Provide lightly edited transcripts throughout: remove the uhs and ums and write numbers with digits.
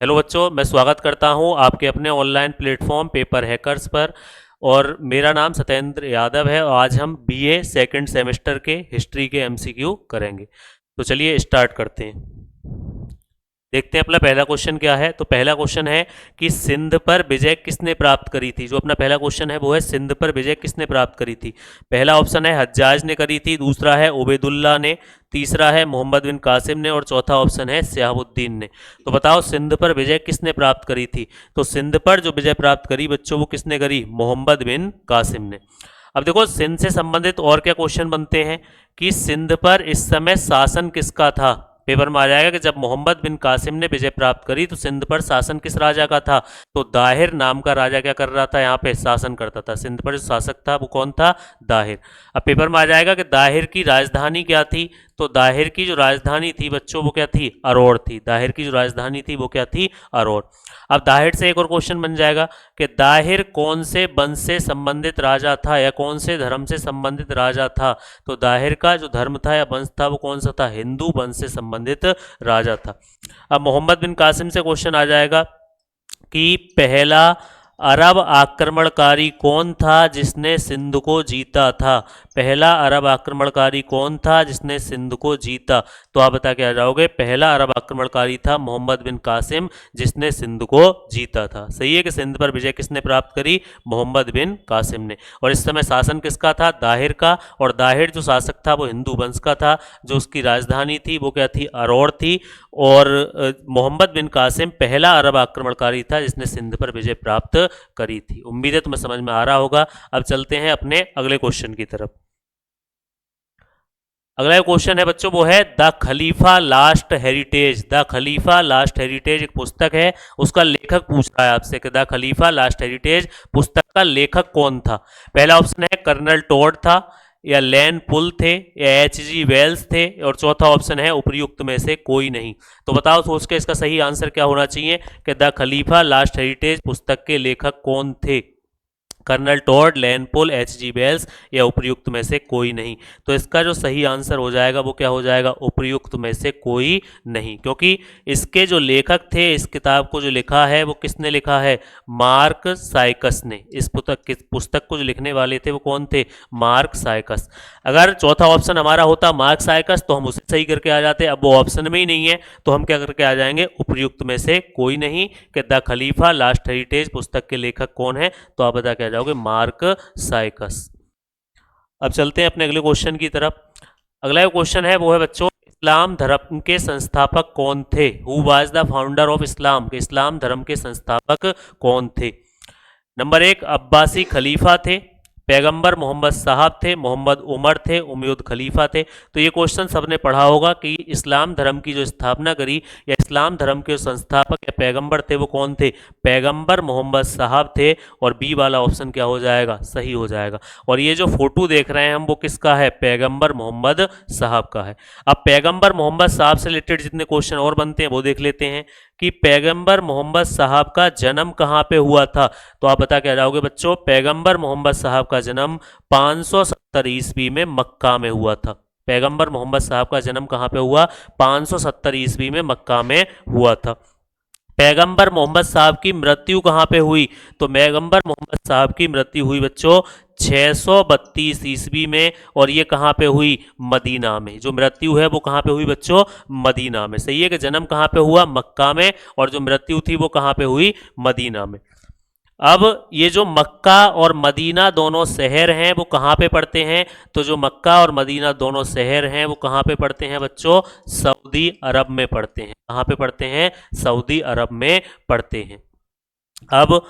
Hello बच्चों, मैं स्वागत करता हूं आपके अपने ऑनलाइन प्लेटफॉर्म पेपर हैकर्स पर। और मेरा नाम सत्येंद्र यादव है और आज हम बीए सेकंड सेमेस्टर के हिस्ट्री के एमसीक्यू करेंगे। तो चलिए स्टार्ट करते हैं। देखते हैं अपना पहला क्वेश्चन क्या है। तो पहला क्वेश्चन है कि सिंध पर विजय किसने प्राप्त करी थी। जो अपना पहला क्वेश्चन है वो है सिंध पर विजय किसने प्राप्त करी थी। पहला ऑप्शन है हज्जाज ने करी थी, दूसरा है उबैदुल्ला ने, तीसरा है मोहम्मद बिन कासिम ने और चौथा ऑप्शन है सिहाबुद्दीन ने। तो बताओ सिंध पर विजय किसने प्राप्त करी थी। तो सिंध पर जो विजय प्राप्त करी बच्चों वो किसने करी, मोहम्मद बिन कासिम ने। अब देखो सिंध से संबंधित और क्या क्वेश्चन बनते हैं कि सिंध पर इस समय शासन किसका था। पेपर में आ जाएगा कि जब मोहम्मद बिन कासिम ने विजय प्राप्त करी तो सिंध पर शासन किस राजा का था। तो दाहिर नाम का राजा क्या कर रहा था, यहाँ पे शासन करता था। सिंध पर जो शासक था वो कौन था, दाहिर। अब पेपर में आ जाएगा कि दाहिर की राजधानी क्या थी। तो दाहिर की जो राजधानी थी बच्चों वो क्या थी, अरौर थी। दाहिर की जो राजधानी थी वो क्या थी, अरौर। अब दाहिर से एक और क्वेश्चन बन जाएगा कि दाहिर कौन से वंश से संबंधित राजा था या कौन से धर्म से संबंधित राजा था। तो दाहिर का जो धर्म था या वंश था वो कौन सा था, हिंदू वंश से संबंधित राजा था। अब मोहम्मद बिन कासिम से क्वेश्चन आ जाएगा कि पहला अरब आक्रमणकारी कौन था जिसने सिंध को जीता था। पहला अरब आक्रमणकारी कौन था जिसने सिंध को जीता। तो आप बता के आ जाओगे, पहला अरब आक्रमणकारी था मोहम्मद बिन कासिम जिसने सिंध को जीता था। सही है कि सिंध पर विजय किसने प्राप्त करी, मोहम्मद बिन कासिम ने। और इस समय शासन किसका था, दाहिर का। और दाहिर जो शासक था वो हिंदू वंश का था। जो उसकी राजधानी थी वो क्या थी, अरौर थी। और मोहम्मद बिन कासिम पहला अरब आक्रमणकारी था जिसने सिंध पर विजय प्राप्त करी थी। उम्मीद है तुम्हें समझ में आ रहा होगा। अब चलते हैं अपने अगले क्वेश्चन की तरफ। अगला क्वेश्चन है बच्चों वो है the Khalifa last heritage. The Khalifa last heritage एक पुस्तक है, उसका लेखक पूछ रहा है आपसे कि द खलीफा लास्ट हेरिटेज पुस्तक का लेखक कौन था। पहला ऑप्शन है कर्नल टोड था, या लैन पुल थे, या एच जी वेल्स थे, और चौथा ऑप्शन है उपयुक्त में से कोई नहीं। तो बताओ सोच के इसका सही आंसर क्या होना चाहिए कि द खलीफा लास्ट हेरिटेज पुस्तक के लेखक कौन थे। Colonel Tod, Lane Poole, H G. Wells या उपयुक्त में से कोई नहीं। तो इसका जो सही आंसर हो जाएगा वो क्या हो जाएगा, उपयुक्त में से कोई नहीं। क्योंकि इसके जो लेखक थे, इस किताब को जो लिखा है वो किसने लिखा है, मार्क साइकस ने। इस पुस्तक को जो लिखने वाले थे वो कौन थे, मार्क साइकस। अगर चौथा ऑप्शन हमारा होता मार्क साइकस तो हम उसे सही करके आ जाते। अब वो ऑप्शन में ही नहीं है तो हम क्या करके आ जाएंगे, उपयुक्त में से कोई नहीं। कि द खलीफा लास्ट हेरिटेज पुस्तक के लेखक कौन है। तो आप बता के आ जाओगे मार्क साइकस। अब चलते हैं अपने अगले क्वेश्चन की तरफ। अगला क्वेश्चन है वो है बच्चों, इस्लाम धर्म के संस्थापक कौन थे। Who was the founder of Islam, के इस्लाम धर्म के संस्थापक कौन थे। नंबर एक अब्बासी खलीफा थे, पैगंबर मोहम्मद साहब थे, मोहम्मद उमर थे, उमैयद खलीफा थे। तो ये क्वेश्चन सबने पढ़ा होगा कि इस्लाम धर्म की जो स्थापना करी या इस्लाम धर्म के संस्थापक या पैगंबर थे वो कौन थे, पैगंबर मोहम्मद साहब थे। और बी वाला ऑप्शन क्या हो जाएगा, सही हो जाएगा। और ये जो फोटो देख रहे हैं हम वो किसका है, पैगंबर मोहम्मद साहब का है। अब पैगंबर मोहम्मद साहब से रिलेटेड जितने क्वेश्चन और बनते हैं वो देख लेते हैं कि पैगंबर मोहम्मद साहब का जन्म कहाँ पे हुआ था। तो आप बता के आ जाओगे बच्चों, पैगंबर मोहम्मद साहब का जन्म 570 ईस्वी में मक्का में हुआ था। पैगंबर मोहम्मद साहब का जन्म कहाँ पे हुआ, 570 ईस्वी में मक्का में हुआ था। पैगंबर मोहम्मद साहब की मृत्यु कहाँ पे हुई। तो पैगंबर मोहम्मद साहब की मृत्यु हुई बच्चों 632 ईस्वी में। और ये कहाँ पे हुई, मदीना में। जो मृत्यु है वो कहाँ पे हुई बच्चों, मदीना में। सही है कि जन्म कहाँ पे हुआ, मक्का में, और जो मृत्यु थी वो कहाँ पे हुई, मदीना में। अब ये जो मक्का और मदीना दोनों शहर हैं वो कहाँ पे पड़ते हैं। तो जो मक्का और मदीना दोनों शहर हैं वो कहाँ पे पड़ते हैं बच्चों, सऊदी अरब में पड़ते हैं। कहाँ पे पड़ते हैं, सऊदी अरब में पड़ते हैं। अब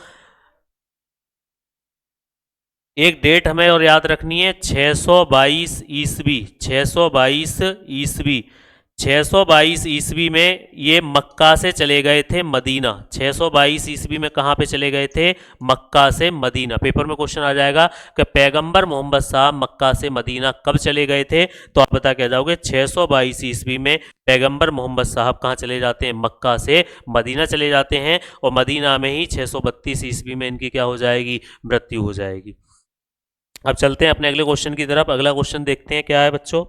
एक डेट हमें और याद रखनी है, 622 ईस्वी। 622 ईस्वी, 622 ईस्वी में ये मक्का से चले गए थे मदीना। 622 ईस्वी में कहाँ पे चले गए थे, मक्का से मदीना। पेपर में क्वेश्चन आ जाएगा कि पैगंबर मोहम्मद साहब मक्का से मदीना कब चले गए थे। तो आप बता के जाओगे 622 ईस्वी में पैगंबर मोहम्मद साहब कहाँ चले जाते हैं, मक्का से मदीना चले जाते हैं। और मदीना में ही 632 ईस्वी में इनकी क्या हो जाएगी, मृत्यु हो जाएगी। अब चलते हैं अपने अगले क्वेश्चन की तरफ। अगला क्वेश्चन देखते हैं क्या है बच्चों।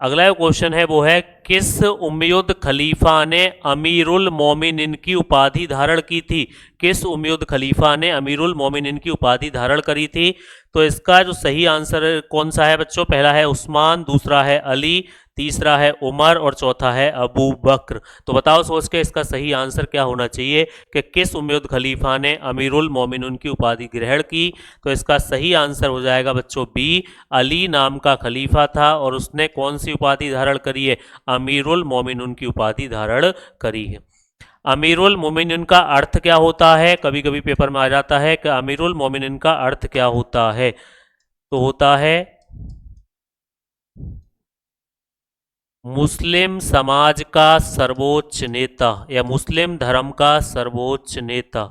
अगला जो क्वेश्चन है वो है, किस उम्मयद खलीफा ने अमीरुल मोमिनीन की उपाधि धारण की थी? किस उम्मयद खलीफा ने अमीरुल मोमिनीन की उपाधि धारण करी थी? तो इसका जो सही आंसर कौन सा है बच्चों? पहला है उस्मान, दूसरा है अली, तीसरा है उमर और चौथा है अबू बकर। तो बताओ सोच के इसका सही आंसर क्या होना चाहिए कि किस उम्मयद खलीफा ने अमीरुल मोमिनीन की उपाधि ग्रहण की? तो इसका सही आंसर हो जाएगा बच्चों बी, अली नाम का खलीफा था और उसने कौन सी उपाधि धारण करी है? अमीरुल मोमिनीन की उपाधि धारण करी है। अमीरुल मोमिनीन का अर्थ क्या होता है? कभी कभी पेपर में आ जाता है कि अमीरुल मोमिनीन का अर्थ क्या होता है? तो होता है मुस्लिम समाज का सर्वोच्च नेता या मुस्लिम धर्म का सर्वोच्च नेता।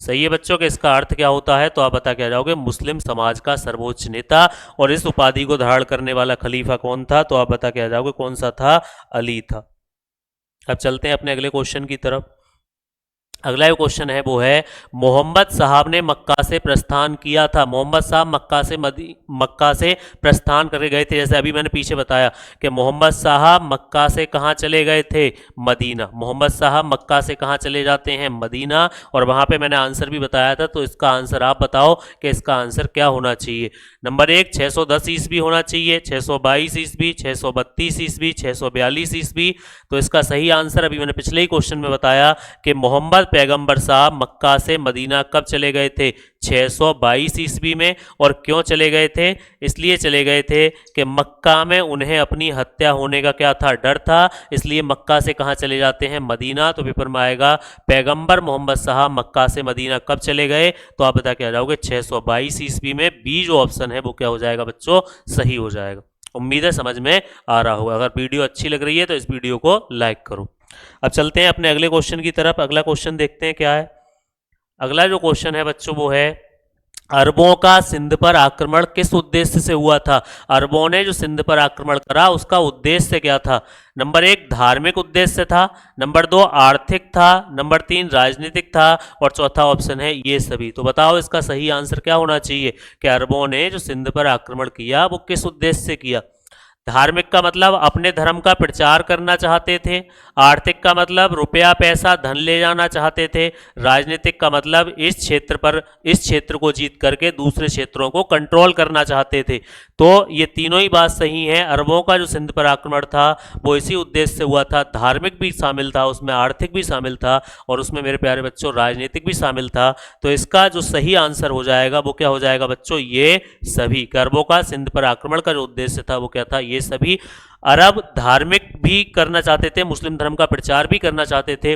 सही है बच्चों के इसका अर्थ क्या होता है? तो आप बता क्या जाओगे? मुस्लिम समाज का सर्वोच्च नेता। और इस उपाधि को धारण करने वाला खलीफा कौन था? तो आप बता क्या जाओगे? कौन सा था? अली था। अब चलते हैं अपने अगले क्वेश्चन की तरफ। अगला जो क्वेश्चन है वो है, मोहम्मद साहब ने मक्का से प्रस्थान किया था। मोहम्मद साहब मक्का से प्रस्थान करके गए थे। जैसे अभी मैंने पीछे बताया कि मोहम्मद साहब मक्का से कहाँ चले गए थे? मदीना। मोहम्मद साहब मक्का से कहाँ चले जाते हैं? मदीना। और वहाँ पे मैंने आंसर भी बताया था। तो इसका आंसर आप बताओ कि इसका आंसर क्या होना चाहिए। नंबर 1 610 ईस्वी होना चाहिए, 622 ईस्वी, 632 ईस्वी, 642 ईस्वी। तो इसका सही आंसर अभी मैंने पिछले ही क्वेश्चन में बताया कि मोहम्मद पैगंबर साहब मक्का से मदीना कब चले गए थे? 622 ईस्वी में। और क्यों चले गए थे? इसलिए चले गए थे कि मक्का में उन्हें अपनी हत्या होने का क्या था? डर था। इसलिए मक्का से कहाँ चले जाते हैं? मदीना। तो पेपर में आएगा पैगंबर मोहम्मद साहब मक्का से मदीना कब चले गए? तो आप बता क्या जाओगे? 622 ईस्वी में। बी जो ऑप्शन है वो क्या हो जाएगा बच्चों? सही हो जाएगा। उम्मीद है समझ में आ रहा होगा। अगर वीडियो अच्छी लग रही है तो इस वीडियो को लाइक करो। अब चलते हैं अपने अगले क्वेश्चन की तरफ। अगला क्वेश्चन देखते हैं क्या है। अगला जो क्वेश्चन है बच्चों वो है, अरबों का सिंध पर आक्रमण किस उद्देश्य से हुआ था? अरबों ने जो सिंध पर आक्रमण करा उसका उद्देश्य क्या था? नंबर 1 धार्मिक उद्देश्य था, नंबर 2 आर्थिक था, नंबर 3 राजनीतिक था और चौथा ऑप्शन है ये सभी। तो बताओ इसका सही आंसर क्या होना चाहिए कि अरबों ने जो सिंध पर आक्रमण किया वो किस उद्देश्य से किया? धार्मिक का मतलब अपने धर्म का प्रचार करना चाहते थे, आर्थिक का मतलब रुपया पैसा धन ले जाना चाहते थे, राजनीतिक का मतलब इस क्षेत्र को जीत करके दूसरे क्षेत्रों को कंट्रोल करना चाहते थे। तो ये तीनों ही बात सही है। अरबों का जो सिंध पर आक्रमण था वो इसी उद्देश्य से हुआ था। धार्मिक भी शामिल था उसमें, आर्थिक भी शामिल था और उसमें मेरे प्यारे बच्चों राजनीतिक भी शामिल था। तो इसका जो सही आंसर हो जाएगा वो क्या हो जाएगा बच्चों? ये सभी। अरबों का सिंध पर आक्रमण का जो उद्देश्य था वो क्या था? ये सभी। अरब धार्मिक भी करना चाहते थे, मुस्लिम धर्म का प्रचार भी करना चाहते थे,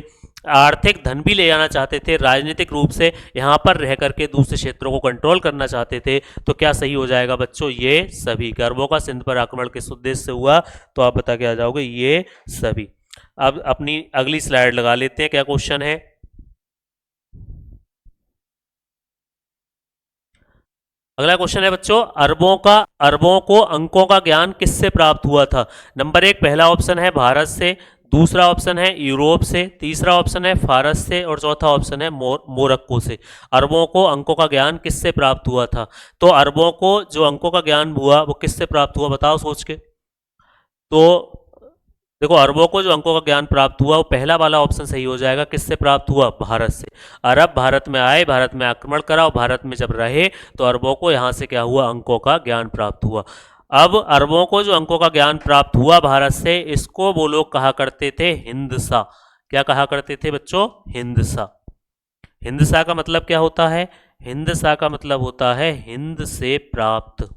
आर्थिक धन भी ले जाना चाहते थे, राजनीतिक रूप से यहाँ पर रह करके दूसरे क्षेत्रों को कंट्रोल करना चाहते थे। तो क्या सही हो जाएगा बच्चों? ये सभी। अरबों का सिंध पर आक्रमण किस उद्देश्य से हुआ? तो आप बता के आ जाओगे ये सभी। अब अपनी अगली स्लाइड लगा लेते हैं। क्या क्वेश्चन है? अगला क्वेश्चन है बच्चों, अरबों को अंकों का ज्ञान किससे प्राप्त हुआ था? नंबर 1 पहला ऑप्शन है भारत से, दूसरा ऑप्शन है यूरोप से, तीसरा ऑप्शन है फारस से और चौथा ऑप्शन है मोरक्को से। अरबों को अंकों का ज्ञान किससे प्राप्त हुआ था? तो अरबों को जो अंकों का ज्ञान हुआ वो किससे प्राप्त हुआ? बताओ सोच के। तो देखो, अरबों को जो अंकों का ज्ञान प्राप्त हुआ वो पहला वाला ऑप्शन सही हो जाएगा। किससे प्राप्त हुआ? भारत से। अरब भारत में आए, भारत में आक्रमण करा और भारत में जब रहे तो अरबों को यहाँ से क्या हुआ? अंकों का ज्ञान प्राप्त हुआ। अब अरबों को जो अंकों का ज्ञान प्राप्त हुआ भारत से, इसको वो लोग कहा करते थे हिंदसा। क्या कहा करते थे बच्चों? हिंदसा। हिंदसा का मतलब क्या होता है? हिंदसा का मतलब होता है हिंद से प्राप्त।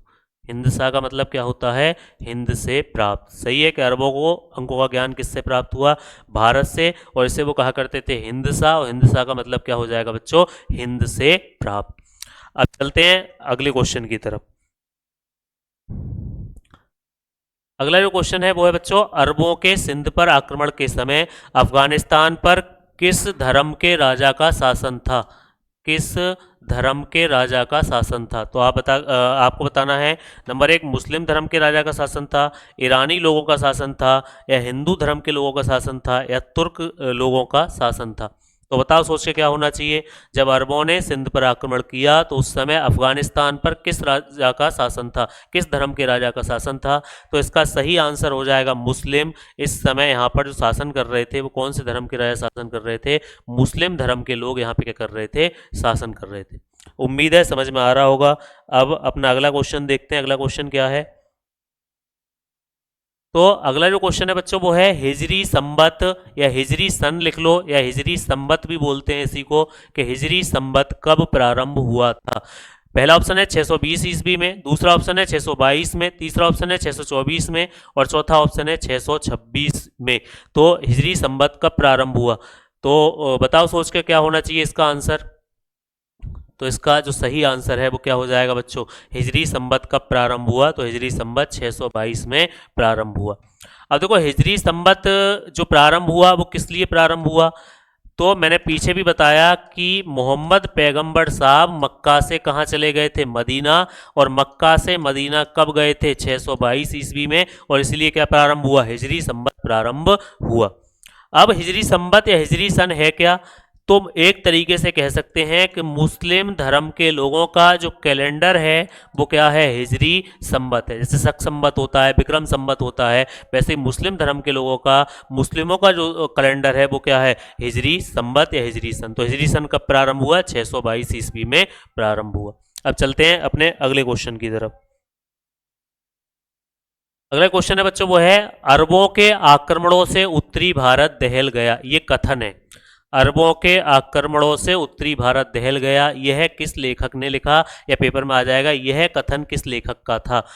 हिंदसा का मतलब क्या होता है? हिंद से प्राप्त। सही है कि अरबों को अंकों का ज्ञान किससे प्राप्त हुआ? भारत से। और इसे वो कहा करते थे हिंदसा, और हिंदसा का मतलब क्या हो जाएगा बच्चों? हिंद से प्राप्त। अब चलते हैं अगले क्वेश्चन की तरफ। अगला जो क्वेश्चन है वो है बच्चों, अरबों के सिंध पर आक्रमण के समय अफगानिस्तान पर किस धर्म के राजा का शासन था? किस धर्म के राजा का शासन था? तो आपको बताना है। नंबर 1 मुस्लिम धर्म के राजा का शासन था, ईरानी लोगों का शासन था, या हिंदू धर्म के लोगों का शासन था, या तुर्क लोगों का शासन था। तो बताओ सोच के क्या होना चाहिए। जब अरबों ने सिंध पर आक्रमण किया तो उस समय अफगानिस्तान पर किस राजा का शासन था, किस धर्म के राजा का शासन था। तो इसका सही आंसर हो जाएगा मुस्लिम। इस समय यहाँ पर जो शासन कर रहे थे वो कौन से धर्म के राजा शासन कर रहे थे, मुस्लिम धर्म के लोग यहाँ पे क्या कर रहे थे, शासन कर रहे थे। उम्मीद है समझ में आ रहा होगा। अब अपना अगला क्वेश्चन देखते हैं। अगला क्वेश्चन क्या है। तो अगला जो क्वेश्चन है बच्चों वो है हिजरी संबत, या हिजरी सन लिख लो, या हिजरी संबत भी बोलते हैं इसी को, कि हिजरी संबत कब प्रारंभ हुआ था। पहला ऑप्शन है 620 ईस्वी में, दूसरा ऑप्शन है 622 में, तीसरा ऑप्शन है 624 में, और चौथा ऑप्शन है 626 में। तो हिजरी संबत कब प्रारंभ हुआ। तो बताओ सोच के क्या होना चाहिए इसका आंसर। तो इसका जो सही आंसर है वो क्या हो जाएगा बच्चों, हिजरी संबत कब प्रारंभ हुआ। तो हिजरी संबत 622 में प्रारंभ हुआ। अब देखो हिजरी संबत जो प्रारंभ हुआ वो किस लिए प्रारंभ हुआ। तो मैंने पीछे भी बताया कि मोहम्मद पैगंबर साहब मक्का से कहाँ चले गए थे, मदीना, और मक्का से मदीना कब गए थे, 622 ईस्वी में, और इसलिए क्या प्रारंभ हुआ, हिजरी संबत प्रारंभ हुआ। अब हिजरी संबत या हिजरी सन है क्या। तो एक तरीके से कह सकते हैं कि मुस्लिम धर्म के लोगों का जो कैलेंडर है वो क्या है, हिजरी संबत है। जैसे शक संबत होता है, विक्रम संबत होता है, वैसे ही मुस्लिम धर्म के लोगों का, मुस्लिमों का जो कैलेंडर है वो क्या है, हिजरी संबत या हिजरी सन। तो हिजरी सन कब प्रारंभ हुआ, 622 ईस्वी में प्रारंभ हुआ। अब चलते हैं अपने अगले क्वेश्चन की तरफ। अगला क्वेश्चन है बच्चों वो है अरबों के आक्रमणों से उत्तरी भारत दहल गया। ये कथन है, अरबों के आक्रमणों से उत्तरी भारत दहल गया, यह किस लेखक ने लिखा, या पेपर में आ जाएगा यह कथन किस लेखक का था।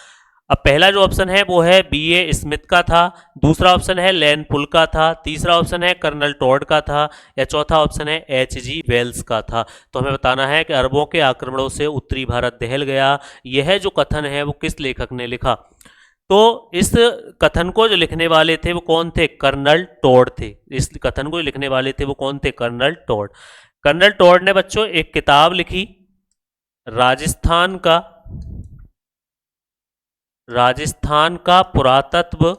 अब पहला जो ऑप्शन है वो है B.A. स्मिथ का था, दूसरा ऑप्शन है लैन पुल का था, तीसरा ऑप्शन है कर्नल टॉड का था, या चौथा ऑप्शन है H.G. वेल्स का था। तो हमें बताना है कि अरबों के आक्रमणों से उत्तरी भारत दहल गया, यह जो कथन है वो किस लेखक ने लिखा। तो इस कथन को जो लिखने वाले थे वो कौन थे, कर्नल टॉड थे। इस कथन को लिखने वाले थे वो कौन थे, कर्नल टॉड। कर्नल टॉड ने बच्चों एक किताब लिखी, राजस्थान का पुरातत्व,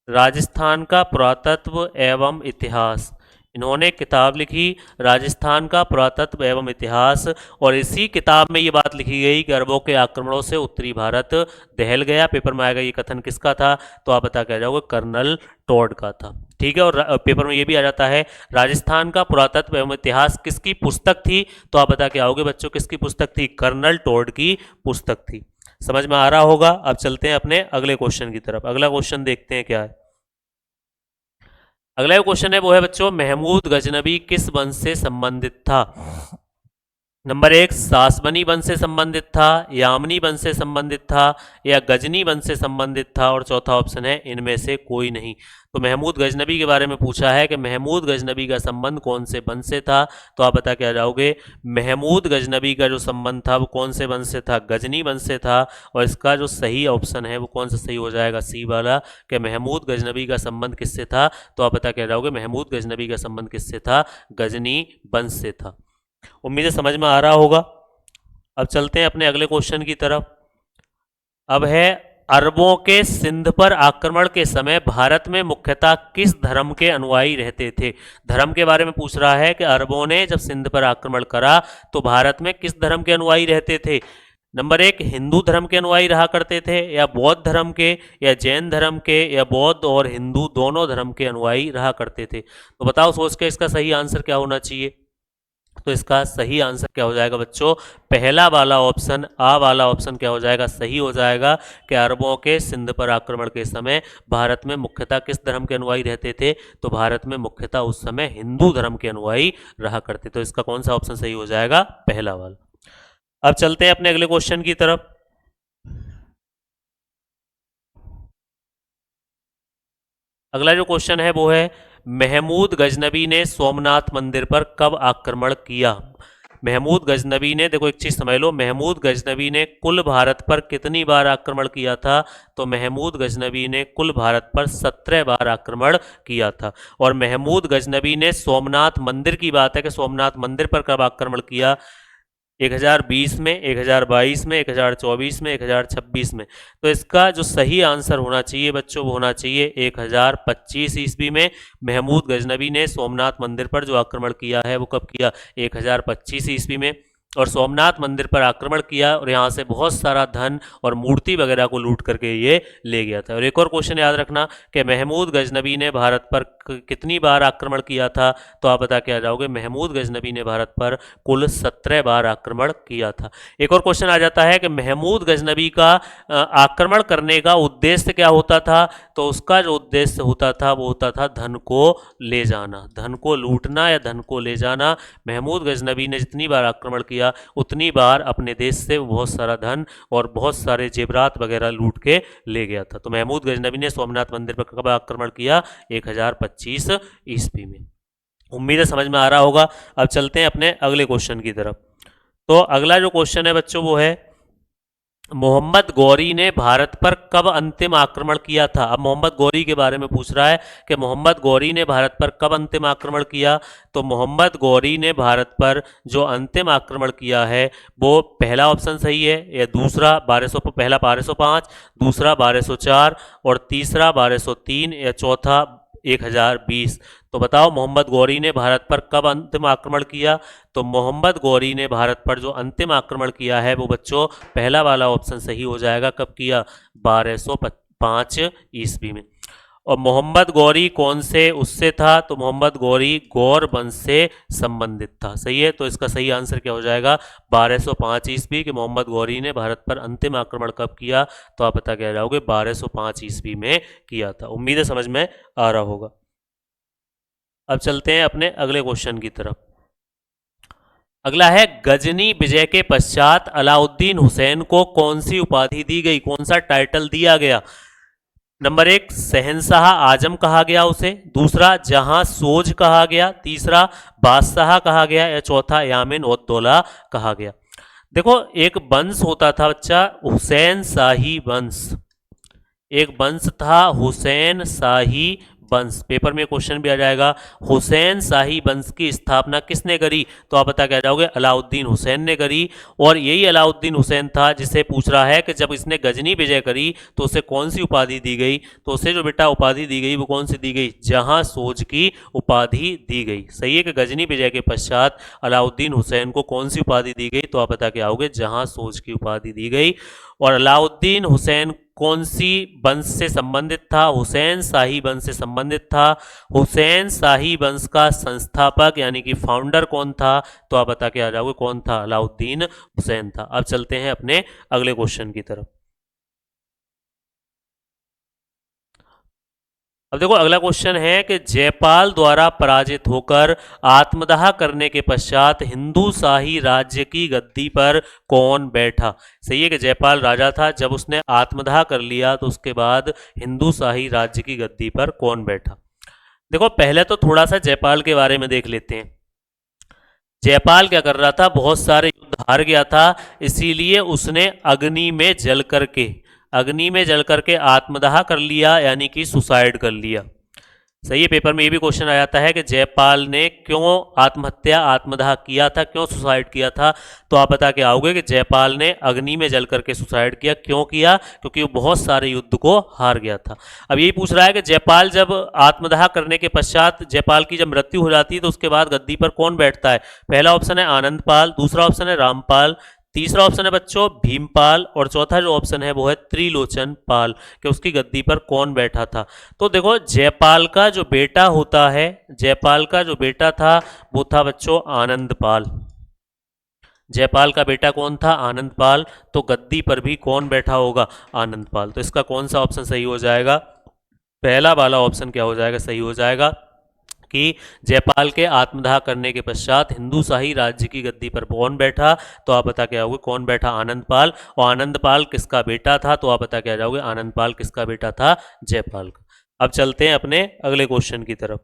राजस्थान का पुरातत्व एवं इतिहास। इन्होंने किताब लिखी राजस्थान का पुरातत्व एवं इतिहास, और इसी किताब में ये बात लिखी गई कि अरबों के आक्रमणों से उत्तरी भारत दहल गया। पेपर में आएगा ये कथन किसका था, तो आप बता के जाओगे कर्नल टॉड का था। ठीक है। और पेपर में ये भी आ जाता है राजस्थान का पुरातत्व एवं इतिहास किसकी पुस्तक थी, तो आप बता के आओगे बच्चों किसकी पुस्तक थी, कर्नल टॉड की पुस्तक थी। समझ में आ रहा होगा। अब चलते हैं अपने अगले क्वेश्चन की तरफ। अगला क्वेश्चन देखते हैं क्या है। अगला जो क्वेश्चन है वो है बच्चों महमूद गजनबी किस वंश से संबंधित था। नंबर 1 सासबनी वंश से संबंधित था, यामनी वंश से संबंधित था, या गजनी वंश से संबंधित था, और चौथा ऑप्शन है इनमें से कोई नहीं। तो महमूद गजनबी के बारे में पूछा है कि महमूद गजनबी का संबंध कौन से वंश से था। तो आप बता के आ जाओगे महमूद गजनबी का जो संबंध था वो कौन से वंश से था, गजनी वंश से था। और इसका जो सही ऑप्शन है वो कौन सा सही हो जाएगा, सी वाला, कि महमूद गजनबी का संबंध किससे था। तो आप बता के आ जाओगे महमूद गजनबी का संबंध किससे था, गजनी वंश से था। उम्मीद है समझ में आ रहा होगा। अब चलते हैं अपने अगले क्वेश्चन की तरफ। अब है अरबों के सिंध पर आक्रमण के समय भारत में मुख्यतः किस धर्म के अनुयायी रहते थे। धर्म के बारे में पूछ रहा है कि अरबों ने जब सिंध पर आक्रमण करा तो भारत में किस धर्म के अनुयायी रहते थे। नंबर 1 हिंदू धर्म के अनुयायी रहा करते थे, या बौद्ध धर्म के, या जैन धर्म के, या बौद्ध और हिंदू दोनों धर्म के अनुयायी रहा करते थे। तो बताओ सोच के इसका सही आंसर क्या होना चाहिए। तो इसका सही आंसर क्या हो जाएगा बच्चों, पहला वाला ऑप्शन, आ वाला ऑप्शन क्या हो जाएगा, सही हो जाएगा कि अरबों के सिंध पर आक्रमण के समय भारत में मुख्यतः किस धर्म के अनुयायी रहते थे। तो भारत में मुख्यतः उस समय हिंदू धर्म के अनुयायी रहा करते। तो इसका कौन सा ऑप्शन सही हो जाएगा, पहला वाला। अब चलते हैं अपने अगले क्वेश्चन की तरफ। अगला जो क्वेश्चन है वो है महमूद गजनबी ने सोमनाथ मंदिर पर कब आक्रमण किया। महमूद गजनबी ने, देखो एक चीज समझ लो, महमूद गजनबी ने कुल भारत पर कितनी बार आक्रमण किया था। तो महमूद गजनबी ने कुल भारत पर 17 बार आक्रमण किया था। और महमूद गजनबी ने सोमनाथ मंदिर की बात है कि सोमनाथ मंदिर पर कब आक्रमण किया, 1020 में, 1022 में, 1024 में, 1026 में। तो इसका जो सही आंसर होना चाहिए बच्चों वो होना चाहिए 1025 ईस्वी में। महमूद गजनबी ने सोमनाथ मंदिर पर जो आक्रमण किया है वो कब किया? 1025 ईस्वी में। और सोमनाथ मंदिर पर आक्रमण किया और यहाँ से बहुत सारा धन और मूर्ति वगैरह को लूट करके ये ले गया था। और एक और क्वेश्चन याद रखना कि महमूद गजनबी ने भारत पर कितनी बार आक्रमण किया था? तो आप बता के आ जाओगे महमूद गजनबी ने भारत पर कुल 17 बार आक्रमण किया था। एक और क्वेश्चन आ जाता है कि महमूद गजनबी का आक्रमण करने का उद्देश्य क्या होता था? तो उसका जो उद्देश्य होता था वो होता था धन को ले जाना, धन को लूटना या धन को ले जाना। महमूद गजनबी ने जितनी बार आक्रमण किया उतनी बार अपने देश से बहुत सारा धन और बहुत सारे जेवरात वगैरह लूट के ले गया था। तो महमूद गजनबी ने सोमनाथ मंदिर पर कब आक्रमण किया? 1025 ईस्वी में। उम्मीद है समझ में आ रहा होगा। अब चलते हैं अपने अगले क्वेश्चन की तरफ। तो अगला जो क्वेश्चन है बच्चों वो है मोहम्मद गौरी ने भारत पर कब अंतिम आक्रमण किया था? अब मोहम्मद गौरी के बारे में पूछ रहा है कि मोहम्मद गौरी ने भारत पर कब अंतिम आक्रमण किया। तो मोहम्मद गौरी ने भारत पर जो अंतिम आक्रमण किया है वो पहला ऑप्शन सही है या दूसरा 1200, पहला 1205, दूसरा 1204 और तीसरा 1203 या चौथा 1020। तो बताओ मोहम्मद गौरी ने भारत पर कब अंतिम आक्रमण किया? तो मोहम्मद गौरी ने भारत पर जो अंतिम आक्रमण किया है वो बच्चों पहला वाला ऑप्शन सही हो जाएगा। कब किया? 1205 ईस्वी में। और मोहम्मद गौरी कौन से उससे था? तो मोहम्मद गौरी गौर वंश से संबंधित था। सही है, तो इसका सही आंसर क्या हो जाएगा? 1205 ईस्वी के मोहम्मद गौरी ने भारत पर अंतिम आक्रमण कब किया? तो आप पता क्या जाओगे 1205 ईस्वी में किया था। उम्मीद है समझ में आ रहा होगा। अब चलते हैं अपने अगले क्वेश्चन की तरफ। अगला है गजनी विजय के पश्चात अलाउद्दीन हुसैन को कौन सी उपाधि दी गई, कौन सा टाइटल दिया गया? नंबर 1 शहंशाह आजम कहा गया उसे, दूसरा जहां सोज कहा गया, तीसरा बादशाह कहा गया या चौथा यामिन उद दौला कहा गया। देखो एक वंश होता था बच्चा हुसैन शाही वंश, एक वंश था हुसैन शाही वंश। पेपर में क्वेश्चन भी आ जाएगा हुसैन शाही वंश की स्थापना किसने करी? तो आप बता क्या जाओगे? अलाउद्दीन हुसैन ने करी। और यही अलाउद्दीन हुसैन था जिसे पूछ रहा है कि जब इसने गजनी विजय करी तो उसे कौन सी उपाधि दी गई? तो उसे जो बेटा उपाधि दी गई वो कौन सी दी गई? जहां सोज की उपाधि दी गई। सही है कि गजनी विजय के पश्चात अलाउद्दीन हुसैन को कौन सी उपाधि दी गई? तो आप बता के आओगे जहां सोज की उपाधि दी गई। और अलाउद्दीन हुसैन कौन सी वंश से संबंधित था? हुसैन शाही वंश से संबंधित था। हुसैन शाही वंश का संस्थापक यानी कि फाउंडर कौन था? तो आप बता के आ जाओगे कौन था? अलाउद्दीन हुसैन था। अब चलते हैं अपने अगले क्वेश्चन की तरफ। अब देखो अगला क्वेश्चन है कि जयपाल द्वारा पराजित होकर आत्मदाह करने के पश्चात हिंदू शाही राज्य की गद्दी पर कौन बैठा? सही है कि जयपाल राजा था, जब उसने आत्मदाह कर लिया तो उसके बाद हिंदू शाही राज्य की गद्दी पर कौन बैठा? देखो पहले तो थोड़ा सा जयपाल के बारे में देख लेते हैं। जयपाल क्या कर रहा था? बहुत सारे युद्ध हार गया था, इसीलिए उसने अग्नि में जल करके आत्मदाह कर लिया यानी कि सुसाइड कर लिया। सही है, पेपर में ये भी क्वेश्चन आ जाता है कि जयपाल ने क्यों आत्मदाह किया था, क्यों सुसाइड किया था? तो आप बता के आओगे कि जयपाल ने अग्नि में जल करके सुसाइड किया। क्यों किया? क्योंकि वो बहुत सारे युद्ध को हार गया था। अब यही पूछ रहा है कि जयपाल जब आत्मदाह करने के पश्चात जयपाल की जब मृत्यु हो जाती है तो उसके बाद गद्दी पर कौन बैठता है? पहला ऑप्शन है आनंदपाल, दूसरा ऑप्शन है रामपाल, तीसरा ऑप्शन है बच्चों भीमपाल और चौथा जो ऑप्शन है वो है त्रिलोचन पाल कि उसकी गद्दी पर कौन बैठा था। तो देखो जयपाल का जो बेटा होता है, जयपाल का जो बेटा था वो था बच्चों आनंदपाल। जयपाल का बेटा कौन था? आनंदपाल। तो गद्दी पर भी कौन बैठा होगा? आनंदपाल। तो इसका कौन सा ऑप्शन सही हो जाएगा? पहला वाला ऑप्शन क्या हो जाएगा? सही हो जाएगा कि जयपाल के आत्मदाह करने के पश्चात हिंदू शाही राज्य की गद्दी पर कौन बैठा? तो आप बता के आओगे कौन बैठा? आनंदपाल। और आनंदपाल किसका बेटा था? तो आप बता के आ जाओगे आनंदपाल किसका बेटा था? जयपाल का। अब चलते हैं अपने अगले क्वेश्चन की तरफ।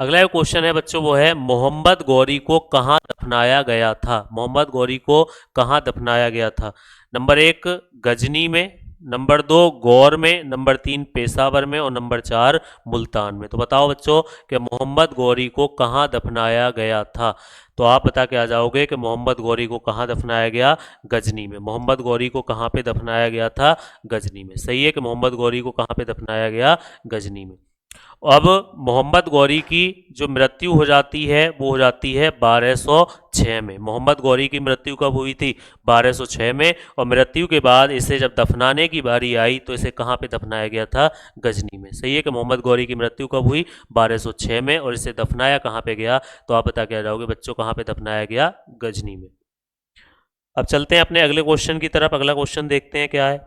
अगला क्वेश्चन है बच्चों वो है मोहम्मद गौरी को कहाँ दफनाया गया था? मोहम्मद गौरी को कहाँ दफनाया गया था? नंबर 1 गजनी में, नंबर 2 गौर में, नंबर 3 पेशावर में और नंबर 4 मुल्तान में। तो बताओ बच्चों कि मोहम्मद गौरी को कहाँ दफनाया गया था। तो आप बता के आ जाओगे कि मोहम्मद गौरी को कहाँ दफनाया गया, गजनी में। मोहम्मद गौरी को कहाँ पे दफनाया गया था, गजनी में। सही है कि मोहम्मद गौरी को कहाँ पे दफनाया गया, गजनी में। अब मोहम्मद गौरी की जो मृत्यु हो जाती है वो हो जाती है 1206 में। मोहम्मद गौरी की मृत्यु कब हुई थी, 1206 में। और मृत्यु के बाद इसे जब दफनाने की बारी आई तो इसे कहाँ पे दफनाया गया था, गजनी में। सही है कि मोहम्मद गौरी की मृत्यु कब हुई, 1206 में। और इसे दफनाया कहाँ पे गया, तो आप बता के आ जाओगे बच्चों कहाँ पे दफनाया गया, गजनी में। अब चलते हैं अपने अगले क्वेश्चन की तरफ। अगला क्वेश्चन देखते हैं क्या है।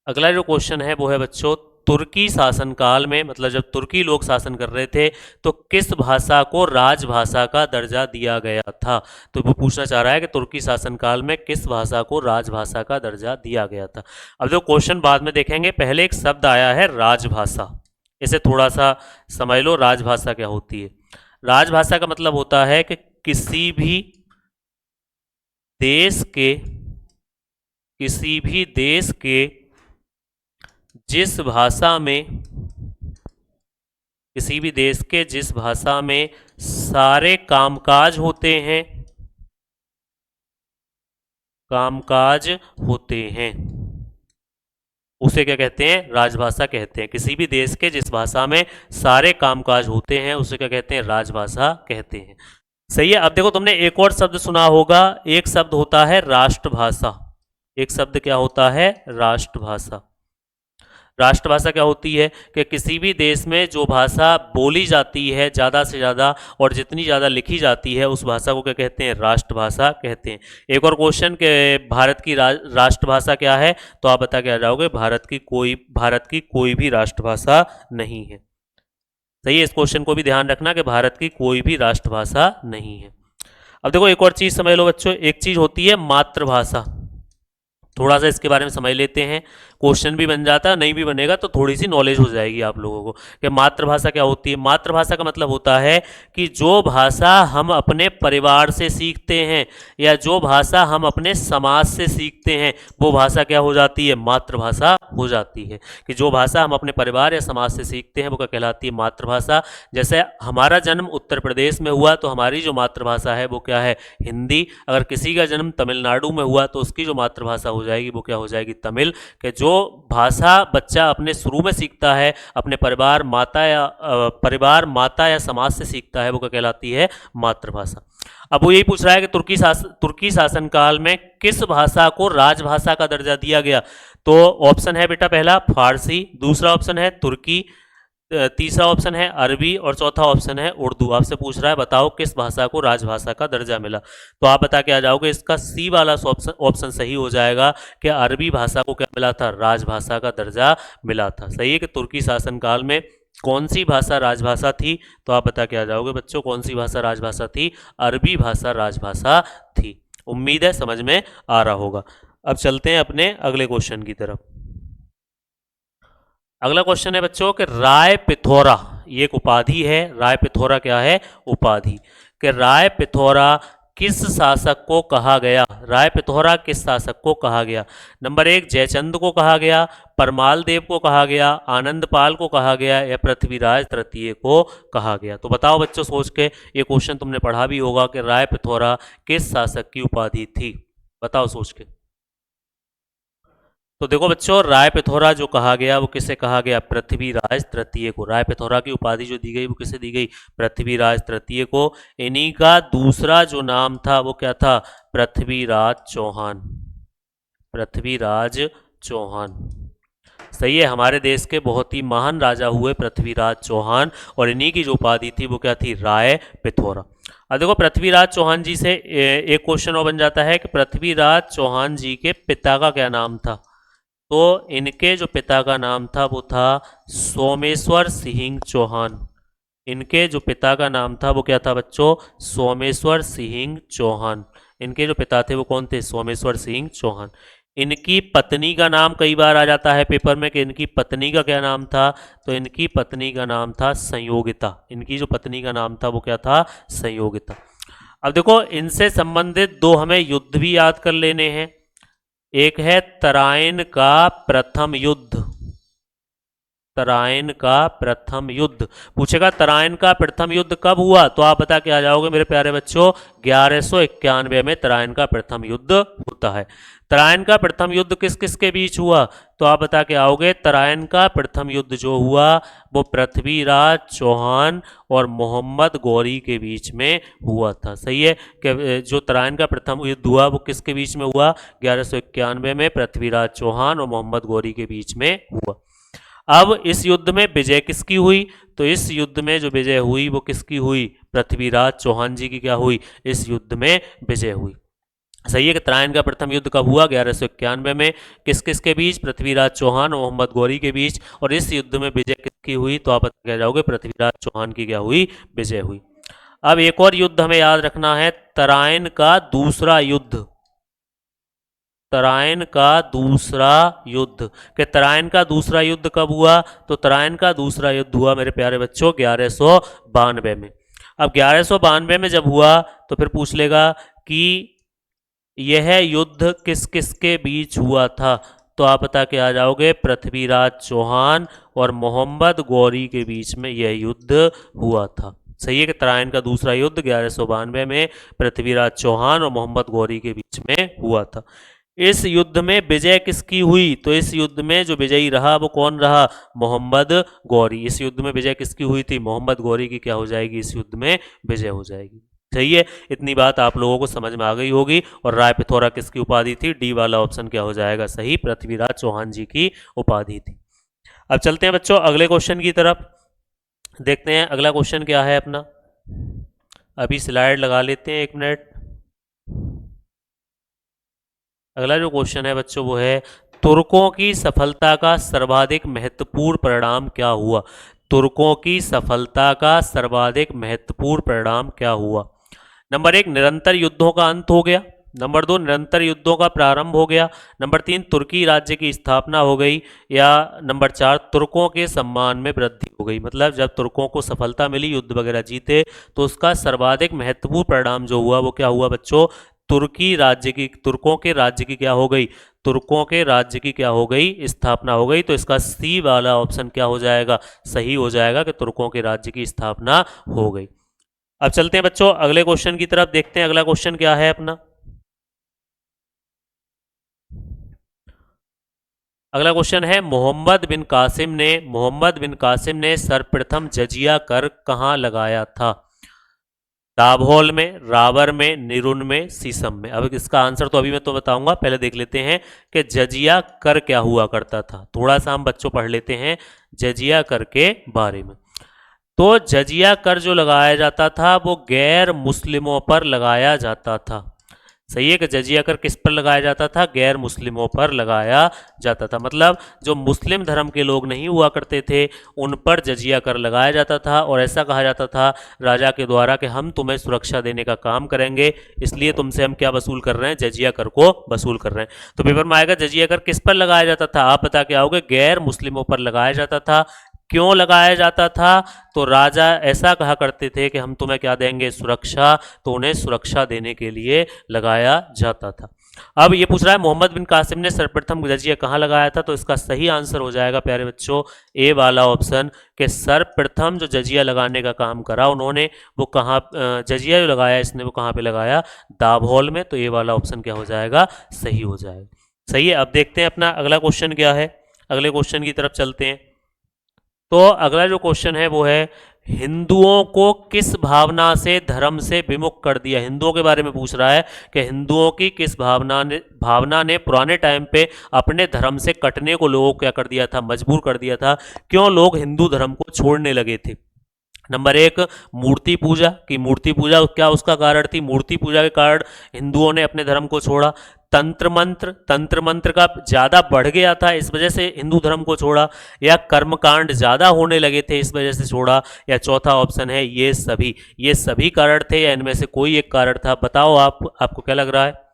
अगला जो क्वेश्चन है वो है बच्चों, तुर्की शासनकाल में, मतलब जब तुर्की लोग शासन कर रहे थे तो किस भाषा को राजभाषा का दर्जा दिया गया था। तो वो पूछना चाह रहा है कि तुर्की शासनकाल में किस भाषा को राजभाषा का दर्जा दिया गया था। अब जो क्वेश्चन बाद में देखेंगे, पहले एक शब्द आया है राजभाषा, इसे थोड़ा सा समझ लो। राजभाषा क्या होती है। राजभाषा का मतलब होता है कि किसी भी देश के, किसी भी देश के जिस भाषा में, किसी भी देश के जिस भाषा में सारे कामकाज होते हैं, कामकाज होते हैं, उसे क्या कहते हैं, राजभाषा कहते हैं। किसी भी देश के जिस भाषा में सारे कामकाज होते हैं उसे क्या कहते हैं, राजभाषा कहते हैं। सही है। अब देखो तुमने एक और शब्द सुना होगा, एक शब्द होता है राष्ट्रभाषा। एक शब्द क्या होता है, राष्ट्रभाषा। राष्ट्रभाषा क्या होती है कि किसी भी देश में जो भाषा बोली जाती है ज़्यादा से ज़्यादा और जितनी ज़्यादा लिखी जाती है उस भाषा को क्या कहते हैं, राष्ट्रभाषा कहते हैं। एक और क्वेश्चन के भारत की राष्ट्रभाषा क्या है, तो आप बता के आ जाओगे भारत की कोई भी राष्ट्रभाषा नहीं है। सही है, इस क्वेश्चन को भी ध्यान रखना कि भारत की कोई भी राष्ट्रभाषा नहीं है। अब देखो एक और चीज़ समझ लो बच्चों, एक चीज़ होती है मातृभाषा। थोड़ा सा इसके बारे में समझ लेते हैं, क्वेश्चन भी बन जाता है, नहीं भी बनेगा तो थोड़ी सी नॉलेज हो जाएगी आप लोगों को कि मातृभाषा क्या होती है। मातृभाषा का मतलब होता है कि जो भाषा हम अपने परिवार से सीखते हैं या जो भाषा हम अपने समाज से सीखते हैं वो भाषा क्या हो जाती है, मातृभाषा हो जाती है। कि जो भाषा हम अपने परिवार या समाज से सीखते हैं वो क्या कहलाती है, मातृभाषा। जैसे हमारा जन्म उत्तर प्रदेश में हुआ तो हमारी जो मातृभाषा है वो क्या है, हिंदी। अगर किसी का जन्म तमिलनाडु में हुआ तो उसकी जो मातृभाषा हो जाएगी वो क्या हो जाएगी, तमिल। कि जो भाषा बच्चा अपने शुरू में सीखता है अपने परिवार माता या समाज से सीखता है वो क्या कहलाती है, मातृभाषा। अब वो यही पूछ रहा है कि तुर्की शासनकाल में किस भाषा को राजभाषा का दर्जा दिया गया। तो ऑप्शन है बेटा, पहला फारसी, दूसरा ऑप्शन है तुर्की, तीसरा ऑप्शन है अरबी और चौथा ऑप्शन है उर्दू। आपसे पूछ रहा है बताओ किस भाषा को राजभाषा का दर्जा मिला। तो आप बता के आ जाओगे इसका सी वाला ऑप्शन सही हो जाएगा कि अरबी भाषा को क्या मिला था, राजभाषा का दर्जा मिला था। सही है कि तुर्की शासनकाल में कौन सी भाषा राजभाषा थी, तो आप बता के आ जाओगे बच्चों कौन सी भाषा राजभाषा थी, अरबी भाषा राजभाषा थी। उम्मीद है समझ में आ रहा होगा। अब चलते हैं अपने अगले क्वेश्चन की तरफ। अगला क्वेश्चन है बच्चों कि राय पिथौरा, ये एक उपाधि है। राय पिथौरा क्या है, उपाधि। कि राय पिथौरा किस शासक को कहा गया, राय पिथौरा किस शासक को कहा गया। नंबर 1 जयचंद को कहा गया, परमाल देव को कहा गया, आनंदपाल को कहा गया या पृथ्वीराज तृतीय को कहा गया। तो बताओ बच्चों सोच के, ये क्वेश्चन तुमने पढ़ा भी होगा कि राय पिथौरा किस शासक की उपाधि थी, बताओ सोच के। तो देखो बच्चों राय पिथौरा जो कहा गया वो किसे कहा गया, पृथ्वीराज तृतीय को। राय पिथौरा की उपाधि जो दी गई वो किसे दी गई, पृथ्वीराज तृतीय को। इन्हीं का दूसरा जो नाम था वो क्या था, पृथ्वीराज चौहान, पृथ्वीराज चौहान। सही है, हमारे देश के बहुत ही महान राजा हुए पृथ्वीराज चौहान और इन्हीं की जो उपाधि थी वो क्या थी, राय पिथौरा। अब देखो पृथ्वीराज चौहान जी से एक क्वेश्चन और बन जाता है कि पृथ्वीराज चौहान जी के पिता का क्या नाम था। तो इनके जो पिता का नाम था वो था सोमेश्वर सिंह चौहान। इनके जो पिता का नाम था वो क्या था बच्चों, सोमेश्वर सिंह चौहान। इनके जो पिता थे वो कौन थे, सोमेश्वर सिंह चौहान। इनकी पत्नी का नाम कई बार आ जाता है पेपर में कि इनकी पत्नी का क्या नाम था, तो इनकी पत्नी का नाम था संयोगिता। इनकी जो पत्नी का नाम था वो क्या था, संयोगिता। अब देखो इनसे संबंधित दो हमें युद्ध भी याद कर लेने हैं। एक है तराइन का प्रथम युद्ध। तराइन का प्रथम युद्ध पूछेगा, तराइन का प्रथम युद्ध कब हुआ, तो आप बता के आ जाओगे मेरे प्यारे बच्चों, 1191 में तराइन का प्रथम युद्ध होता है। तराइन का प्रथम युद्ध किस किस के बीच हुआ, तो आप बता के आओगे, तराइन का प्रथम युद्ध जो हुआ वो पृथ्वीराज चौहान और मोहम्मद गौरी के बीच में हुआ था। सही है कि जो तराइन का प्रथम युद्ध हुआ वो किसके बीच में हुआ, 1191 में पृथ्वीराज चौहान और मोहम्मद गौरी के बीच में हुआ। अब इस युद्ध में विजय किसकी हुई, तो इस युद्ध में जो विजय हुई वो किसकी हुई, पृथ्वीराज चौहान जी की क्या हुई, इस युद्ध में विजय हुई। सही है कि तराइन का प्रथम युद्ध कब हुआ, 1191 में, किस किस के बीच, पृथ्वीराज चौहान और मोहम्मद गौरी के बीच, और इस युद्ध में विजय किसकी हुई, तो आप बता जाओगे पृथ्वीराज चौहान की क्या हुई, विजय हुई। अब एक और युद्ध हमें याद रखना है, तराइन का दूसरा युद्ध। तराइन का दूसरा युद्ध, कि तराइन का दूसरा युद्ध कब हुआ, तो तराइन का दूसरा युद्ध हुआ मेरे प्यारे बच्चों 1192 में। अब 1192 में जब हुआ तो फिर पूछ लेगा कि यह युद्ध किस किस के बीच हुआ था, तो आप बता के आ जाओगे पृथ्वीराज चौहान और मोहम्मद गौरी के बीच में यह युद्ध हुआ था। सही है कि तराइन का दूसरा युद्ध 1192 में पृथ्वीराज चौहान और मोहम्मद गौरी के बीच में हुआ था। इस युद्ध में विजय किसकी हुई, तो इस युद्ध में जो विजयी रहा वो कौन रहा, मोहम्मद गौरी। इस युद्ध में विजय किसकी हुई थी, मोहम्मद गौरी की क्या हो जाएगी, इस युद्ध में विजय हो जाएगी। सही है, इतनी बात आप लोगों को समझ में आ गई होगी। और राय पिथौरा किसकी उपाधि थी, डी वाला ऑप्शन क्या हो जाएगा सही, पृथ्वीराज चौहान जी की उपाधि थी। अब चलते हैं बच्चों अगले क्वेश्चन की तरफ, देखते हैं अगला क्वेश्चन क्या है अपना। अभी स्लाइड लगा लेते हैं, 1 मिनट। अगला जो क्वेश्चन है बच्चों वो है, तुर्कों की सफलता का सर्वाधिक महत्वपूर्ण परिणाम क्या हुआ। तुर्कों की सफलता का सर्वाधिक महत्वपूर्ण परिणाम क्या हुआ। नंबर 1, निरंतर युद्धों का अंत हो गया। नंबर 2, निरंतर युद्धों का प्रारंभ हो गया। नंबर 3, तुर्की राज्य की स्थापना हो गई। या नंबर 4, तुर्कों के सम्मान में वृद्धि हो गई। मतलब जब तुर्कों को सफलता मिली, युद्ध वगैरह जीते, तो उसका सर्वाधिक महत्वपूर्ण परिणाम जो हुआ वो क्या हुआ बच्चों, तुर्कों के राज्य की क्या हो गई, तुर्कों के राज्य की क्या हो गई, स्थापना हो गई। तो इसका सी वाला ऑप्शन क्या हो जाएगा, सही हो जाएगा कि तुर्कों के राज्य की स्थापना हो गई। अब चलते हैं बच्चों अगले क्वेश्चन की तरफ, देखते हैं अगला क्वेश्चन क्या है अपना। अगला क्वेश्चन है, मोहम्मद बिन कासिम ने सर्वप्रथम जजिया कर कहाँ लगाया था। दाभोल में, रावर में, निरुन में, सीसम में। अब इसका आंसर तो अभी मैं तो बताऊंगा, पहले देख लेते हैं कि जजिया कर क्या हुआ करता था। थोड़ा सा हम बच्चों पढ़ लेते हैं जजिया कर के बारे में। तो जजिया कर जो लगाया जाता था वो गैर मुस्लिमों पर लगाया जाता था। सही है कि जजिया कर किस पर लगाया जाता था, गैर मुस्लिमों पर लगाया जाता था। मतलब जो मुस्लिम धर्म के लोग नहीं हुआ करते थे उन पर जजिया कर लगाया जाता था, और ऐसा कहा जाता था राजा के द्वारा कि हम तुम्हें सुरक्षा देने का काम करेंगे, इसलिए तुमसे हम क्या वसूल कर रहे हैं, जजिया कर को वसूल कर रहे हैं। तो पेपर में आएगा जजिया कर किस पर लगाया जाता था, आप बता के आओगे गैर मुस्लिमों पर लगाया जाता था। क्यों लगाया जाता था, तो राजा ऐसा कहा करते थे कि हम तुम्हें क्या देंगे, सुरक्षा, तो उन्हें सुरक्षा देने के लिए लगाया जाता था। अब ये पूछ रहा है मोहम्मद बिन कासिम ने सर्वप्रथम जजिया कहाँ लगाया था, तो इसका सही आंसर हो जाएगा प्यारे बच्चों ए वाला ऑप्शन, कि सर्वप्रथम जो जजिया लगाने का काम करा उन्होंने वो कहाँ, जजिया जो लगाया इसने वो कहाँ पे लगाया, दाभोल में। तो ए वाला ऑप्शन क्या हो जाएगा, सही हो जाएगा। सही है, अब देखते हैं अपना अगला क्वेश्चन क्या है, अगले क्वेश्चन की तरफ चलते हैं। तो अगला जो क्वेश्चन है वो है, हिंदुओं को किस भावना से धर्म से विमुख कर दिया। हिंदुओं के बारे में पूछ रहा है कि हिंदुओं की किस भावना ने पुराने टाइम पे अपने धर्म से कटने को लोगों को क्या कर दिया था, मजबूर कर दिया था। क्यों लोग हिंदू धर्म को छोड़ने लगे थे। नंबर 1, मूर्ति पूजा, की मूर्ति पूजा क्या उसका कारण थी, मूर्ति पूजा के कारण हिंदुओं ने अपने धर्म को छोड़ा। तंत्र मंत्र का ज़्यादा बढ़ गया था इस वजह से हिंदू धर्म को छोड़ा, या कर्मकांड ज़्यादा होने लगे थे इस वजह से छोड़ा, या चौथा ऑप्शन है ये सभी कारण थे, या इनमें से कोई एक कारण था। बताओ आपको क्या लग रहा है।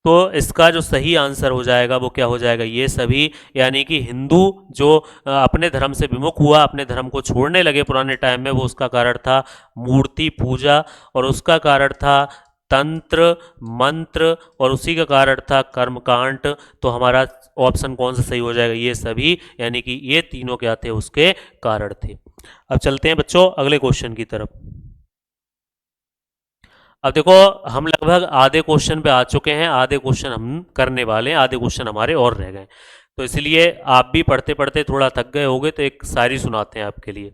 तो इसका जो सही आंसर हो जाएगा वो क्या हो जाएगा, ये सभी। यानी कि हिंदू जो अपने धर्म से विमुख हुआ, अपने धर्म को छोड़ने लगे पुराने टाइम में, वो उसका कारण था मूर्ति पूजा, और उसका कारण था तंत्र, मंत्र और उसी का कारण था कर्मकांड। तो हमारा ऑप्शन कौन सा सही हो जाएगा? ये सभी, यानी कि ये तीनों क्या थे? उसके कारण थे। अब चलते हैं बच्चों अगले क्वेश्चन की तरफ। अब देखो, हम लगभग आधे क्वेश्चन पे आ चुके हैं, आधे क्वेश्चन हम करने वाले हैं, आधे क्वेश्चन हमारे और रह गए। तो इसलिए आप भी पढ़ते पढ़ते थोड़ा थक गए होगे, तो एक शायरी सुनाते हैं आपके लिए।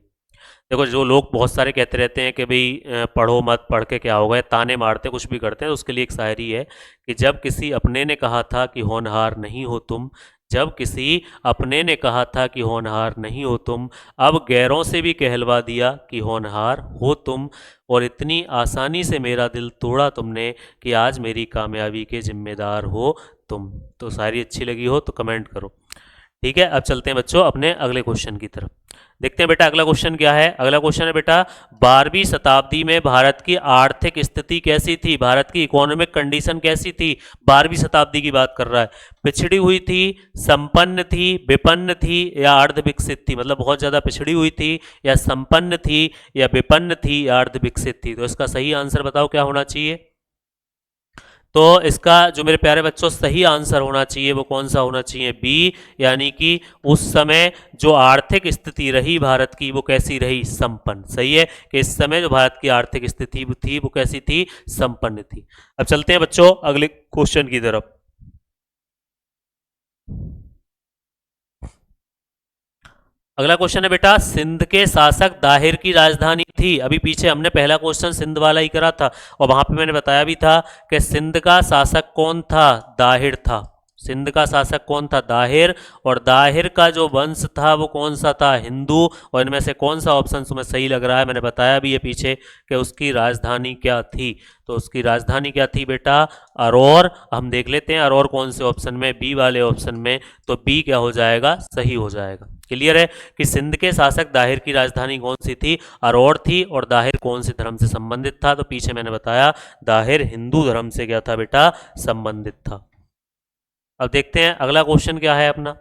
देखो, जो लोग बहुत सारे कहते रहते हैं कि भाई पढ़ो मत, पढ़ के क्या होगा, ताने मारते कुछ भी करते हैं, तो उसके लिए एक शायरी है कि जब किसी अपने ने कहा था कि होनहार नहीं हो तुम, जब किसी अपने ने कहा था कि होनहार नहीं हो तुम, अब गैरों से भी कहलवा दिया कि होनहार हो तुम, और इतनी आसानी से मेरा दिल तोड़ा तुमने कि आज मेरी कामयाबी के जिम्मेदार हो तुम। तो शायरी अच्छी लगी हो तो कमेंट करो। ठीक है, अब चलते हैं बच्चों अपने अगले क्वेश्चन की तरफ। देखते हैं बेटा अगला क्वेश्चन क्या है। अगला क्वेश्चन है बेटा, 12वीं शताब्दी में भारत की आर्थिक स्थिति कैसी थी? भारत की इकोनॉमिक कंडीशन कैसी थी? 12वीं शताब्दी की बात कर रहा है। पिछड़ी हुई थी, संपन्न थी, विपन्न थी या अर्ध विकसित थी? मतलब बहुत ज़्यादा पिछड़ी हुई थी, या संपन्न थी, या विपन्न थी, या अर्ध विकसित थी? तो इसका सही आंसर बताओ क्या होना चाहिए? तो इसका जो मेरे प्यारे बच्चों सही आंसर होना चाहिए वो कौन सा होना चाहिए? बी, यानी कि उस समय जो आर्थिक स्थिति रही भारत की वो कैसी रही? संपन्न। सही है कि इस समय जो भारत की आर्थिक स्थिति थी वो कैसी थी? संपन्न थी। अब चलते हैं बच्चों अगले क्वेश्चन की तरफ। अगला क्वेश्चन है बेटा, सिंध के शासक दाहिर की राजधानी थी? अभी पीछे हमने पहला क्वेश्चन सिंध वाला ही करा था और वहां पे मैंने बताया भी था कि सिंध का शासक कौन था? दाहिर था। सिंध का शासक कौन था? दाहिर। और दाहिर का जो वंश था वो कौन सा था? हिंदू। और इनमें से कौन सा ऑप्शन तुम्हें सही लग रहा है? मैंने बताया भी है पीछे कि उसकी राजधानी क्या थी। तो उसकी राजधानी क्या थी बेटा? अरौर। हम देख लेते हैं अरौर कौन से ऑप्शन में? बी वाले ऑप्शन में। तो बी क्या हो जाएगा? सही हो जाएगा। क्लियर है कि सिंध के शासक दाहिर की राजधानी कौन सी थी? अरौर थी। और दाहिर कौन से धर्म से संबंधित था? तो पीछे मैंने बताया दाहिर हिंदू धर्म से क्या था बेटा? संबंधित था। अब देखते हैं अगला क्वेश्चन क्या है अपना।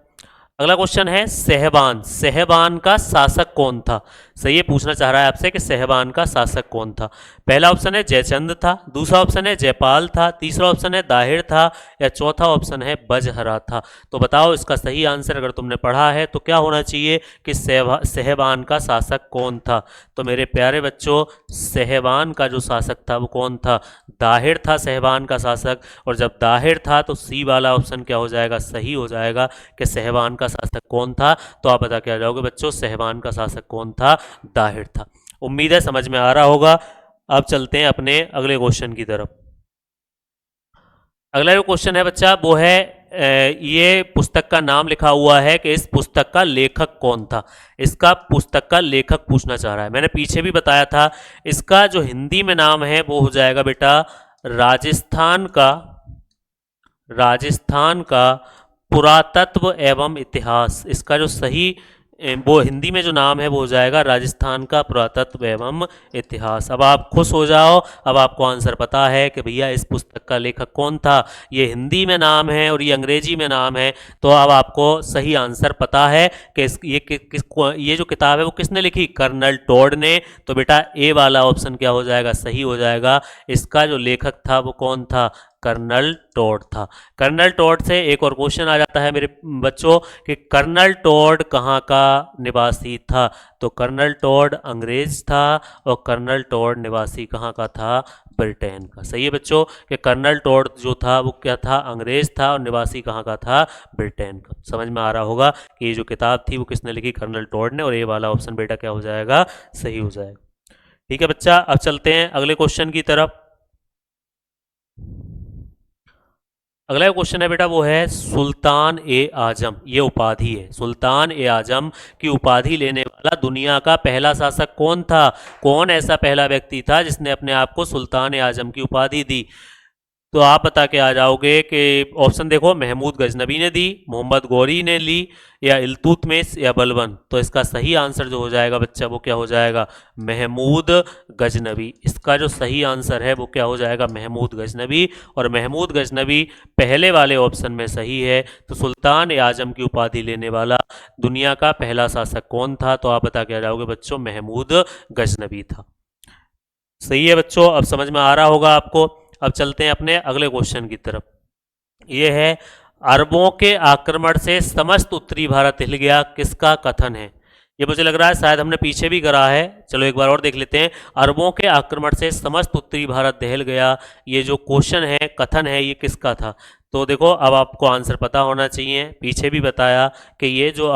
अगला क्वेश्चन है सहबान। सहबान का शासक कौन था? सही है, पूछना चाह रहा है आपसे कि सहबान का शासक कौन था। पहला ऑप्शन है जयचंद था, दूसरा ऑप्शन है जयपाल था, तीसरा ऑप्शन है दाहिर था, या चौथा ऑप्शन है बजहरा था। तो बताओ इसका सही आंसर अगर तुमने पढ़ा है तो क्या होना चाहिए कि सहबान का शासक कौन था? तो मेरे प्यारे बच्चों, सहबान का जो शासक था वो कौन था? दाहिर था सहबान का शासक। और जब दाहिर था तो सी वाला ऑप्शन क्या हो जाएगा? सही हो जाएगा कि सहबान का शासक कौन था। तो आप बता क्या जाओगे बच्चों? सहबान का शासक कौन था? दाहिर था। उम्मीद है समझ में आ रहा होगा। अब चलते हैं अपने अगले क्वेश्चन की तरफ। अगला जो क्वेश्चन है बच्चा वो है ये पुस्तक का नाम लिखा हुआ है कि इस पुस्तक का लेखक कौन था? इसका पुस्तक का लेखक पूछना चाह रहा है। मैंने पीछे भी बताया था इसका जो हिंदी में नाम है वो हो जाएगा बेटा राजस्थान का पुरातत्व एवं इतिहास। इसका जो सही वो हिंदी में जो नाम है वो हो जाएगा राजस्थान का पुरातत्व एवं इतिहास। अब आप खुश हो जाओ, अब आपको आंसर पता है कि भैया इस पुस्तक का लेखक कौन था। ये हिंदी में नाम है और ये अंग्रेजी में नाम है। तो अब आपको सही आंसर पता है कि ये जो किताब है वो किसने लिखी? कर्नल टॉड ने। तो बेटा ए वाला ऑप्शन क्या हो जाएगा? सही हो जाएगा। इसका जो लेखक था वो कौन था? कर्नल टॉड था। कर्नल टॉड से एक और क्वेश्चन आ जाता है मेरे बच्चों कि कर्नल टॉड कहाँ का निवासी था? तो कर्नल टॉड अंग्रेज था और कर्नल टॉड निवासी कहाँ का था? ब्रिटेन का। सही है बच्चों कि कर्नल टॉड जो था वो क्या था? अंग्रेज था और निवासी कहाँ का था? ब्रिटेन का। समझ में आ रहा होगा कि ये जो किताब थी वो किसने लिखी? कर्नल टॉड ने। और ये वाला ऑप्शन बेटा क्या हो जाएगा? सही हो जाएगा। ठीक है बच्चा, अब चलते हैं अगले क्वेश्चन की तरफ। अगला क्वेश्चन है बेटा वो है सुल्तान ए आजम। ये उपाधि है, सुल्तान ए आजम की उपाधि लेने वाला दुनिया का पहला शासक कौन था? कौन ऐसा पहला व्यक्ति था जिसने अपने आप को सुल्तान ए आजम की उपाधि दी? तो आप बता के आ जाओगे कि ऑप्शन देखो, महमूद गजनबी ने दी, मोहम्मद गौरी ने ली, या इल्तुतमिश, या बलबन। तो इसका सही आंसर जो हो जाएगा बच्चा वो क्या हो जाएगा? महमूद गजनबी। इसका जो सही आंसर है वो क्या हो जाएगा? महमूद गजनबी। और महमूद गजनबी पहले वाले ऑप्शन में सही है। तो सुल्तान ए आजम की उपाधि लेने वाला दुनिया का पहला शासक कौन था? तो आप बता के आ जाओगे बच्चों, महमूद गजनबी था। सही है बच्चों, अब समझ में आ रहा होगा आपको। अब चलते हैं अपने अगले क्वेश्चन की तरफ। ये है, अरबों के आक्रमण से समस्त उत्तरी भारत हिल गया, किसका कथन है? ये मुझे लग रहा है शायद हमने पीछे भी करा है, चलो एक बार और देख लेते हैं। अरबों के आक्रमण से समस्त उत्तरी भारत दहल गया, ये जो क्वेश्चन है, कथन है, ये किसका था? तो देखो अब आपको आंसर पता होना चाहिए, पीछे भी बताया कि ये जो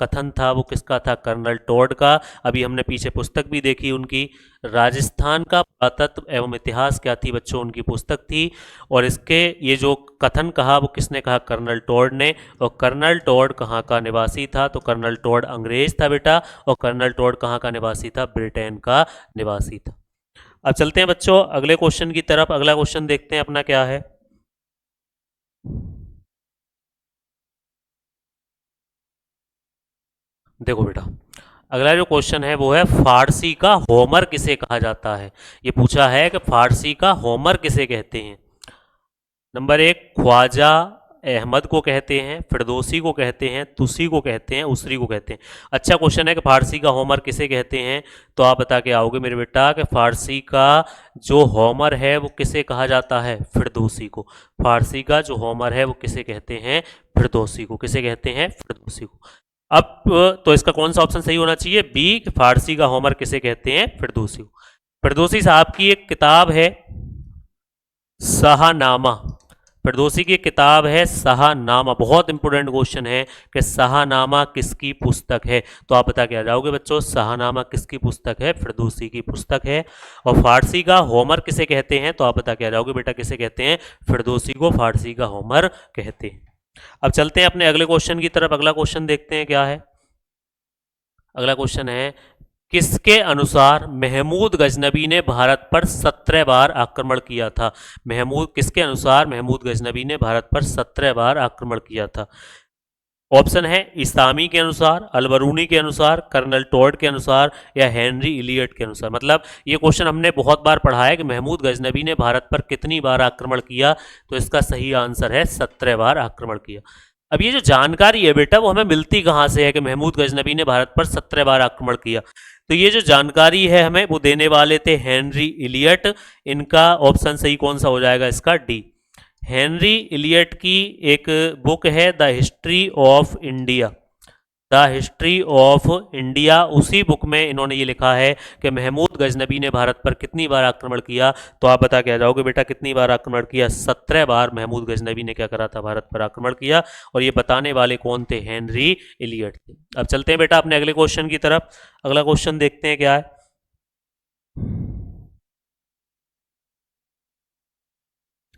कथन था वो किसका था, कर्नल टॉड का। अभी हमने पीछे पुस्तक भी देखी उनकी, राजस्थान का पुरातत्व एवं इतिहास क्या थी बच्चों, उनकी पुस्तक थी। और इसके ये जो कथन कहा वो किसने कहा, कर्नल टॉड ने। और कर्नल टॉड कहाँ का निवासी था, तो कर्नल टॉड अंग्रेज था बेटा। और कर्नल टॉड कहाँ का निवासी था, ब्रिटेन का निवासी था। अब चलते हैं बच्चों अगले क्वेश्चन की तरफ। अगला क्वेश्चन देखते हैं अपना क्या है। देखो बेटा, अगला जो क्वेश्चन है वो है, फारसी का होमर किसे कहा जाता है? ये पूछा है कि फारसी का होमर किसे कहते हैं। नंबर एक, ख्वाजा अहमद को कहते हैं, फिरदौसी को कहते हैं, तुसी को कहते हैं, उसरी को कहते हैं। अच्छा क्वेश्चन है कि फारसी का होमर किसे कहते हैं, तो आप बता के आओगे मेरे बेटा कि फारसी का जो होमर है वो किसे कहा जाता है, फिरदौसी को। फारसी का जो होमर है वो किसे कहते हैं, फिरदौसी को। किसे कहते हैं, फिरदौसी को। अब तो इसका कौन सा ऑप्शन सही होना चाहिए, बी, फारसी का होमर किसे कहते हैं, फिरदौसी को। फिरदौसी साहब की एक किताब है शाहनामा, फिरदौसी की किताब है शाहनामा। बहुत इंपॉर्टेंट क्वेश्चन है कि शाहनामा किसकी पुस्तक है, तो आप बता के आ जाओगे बच्चों, शाहनामा किसकी पुस्तक है, फिरदौसी की पुस्तक है। और फारसी का होमर किसे कहते हैं, तो आप बता के आ जाओगे बेटा किसे कहते हैं, फिरदौसी को फारसी का होमर कहते हैं। अब चलते हैं अपने अगले क्वेश्चन की तरफ। अगला क्वेश्चन देखते हैं क्या है। अगला क्वेश्चन है, किसके अनुसार महमूद गजनबी ने भारत पर 17 बार आक्रमण किया था? महमूद, किसके अनुसार महमूद गजनबी ने भारत पर 17 बार आक्रमण किया था? ऑप्शन है, इस्लामी के अनुसार, अलबरूनी के अनुसार, कर्नल टॉड के अनुसार, या हेनरी इलियट के अनुसार। मतलब ये क्वेश्चन हमने बहुत बार पढ़ा है कि महमूद गजनबी ने भारत पर कितनी बार आक्रमण किया, तो इसका सही आंसर है 17 बार आक्रमण किया। अब ये जो जानकारी है बेटा वो हमें मिलती कहाँ से है कि महमूद गजनबी ने भारत पर 17 बार आक्रमण किया, तो ये जो जानकारी है हमें वो देने वाले थे हेनरी इलियट। इनका ऑप्शन सही कौन सा हो जाएगा, इसका डी। हेनरी इलियट की एक बुक है the history of India, the history of India, उसी बुक में इन्होंने ये लिखा है कि महमूद गजनबी ने भारत पर कितनी बार आक्रमण किया, तो आप बता के आ जाओगे बेटा कितनी बार आक्रमण किया, 17 बार महमूद गजनबी ने क्या करा था, भारत पर आक्रमण किया। और ये बताने वाले कौन थे, हेनरी इलियट थे। अब चलते हैं बेटा अपने अगले क्वेश्चन की तरफ। अगला क्वेश्चन देखते हैं क्या है।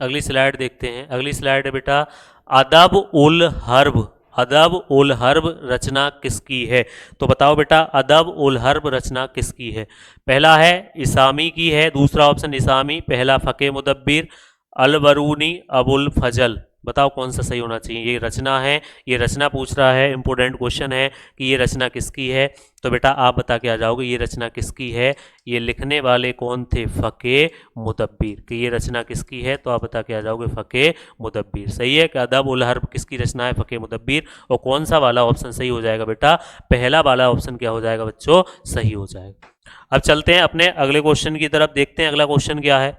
अगली स्लाइड देखते हैं। अगली स्लाइड है बेटा, अदब उल हर्ब, अदब उल हर्ब रचना किसकी है? तो बताओ बेटा अदब उल हर्ब रचना किसकी है? पहला है इसामी की है, दूसरा ऑप्शन इसामी, पहला फ़क़े मुदब्बिर, अलबरूनी, अबुल फजल। बताओ कौन सा सही होना चाहिए। ये रचना है, ये रचना पूछ रहा है, इंपॉर्टेंट क्वेश्चन है कि ये रचना किसकी है। तो बेटा आप बता के आ जाओगे ये रचना किसकी है। ये लिखने वाले कौन थे, फ़क़े मुदब्बिर, कि ये रचना किसकी है, तो आप बता के आ जाओगे फ़क़े मुदब्बिर। सही है कि अदब उल हर्ब किसकी रचना है, फ़क़े मुदब्बिर। और कौन सा वाला ऑप्शन सही हो जाएगा बेटा, पहला वाला ऑप्शन क्या हो जाएगा बच्चों, सही हो जाएगा। अब चलते हैं अपने अगले क्वेश्चन की तरफ, देखते हैं अगला क्वेश्चन क्या है।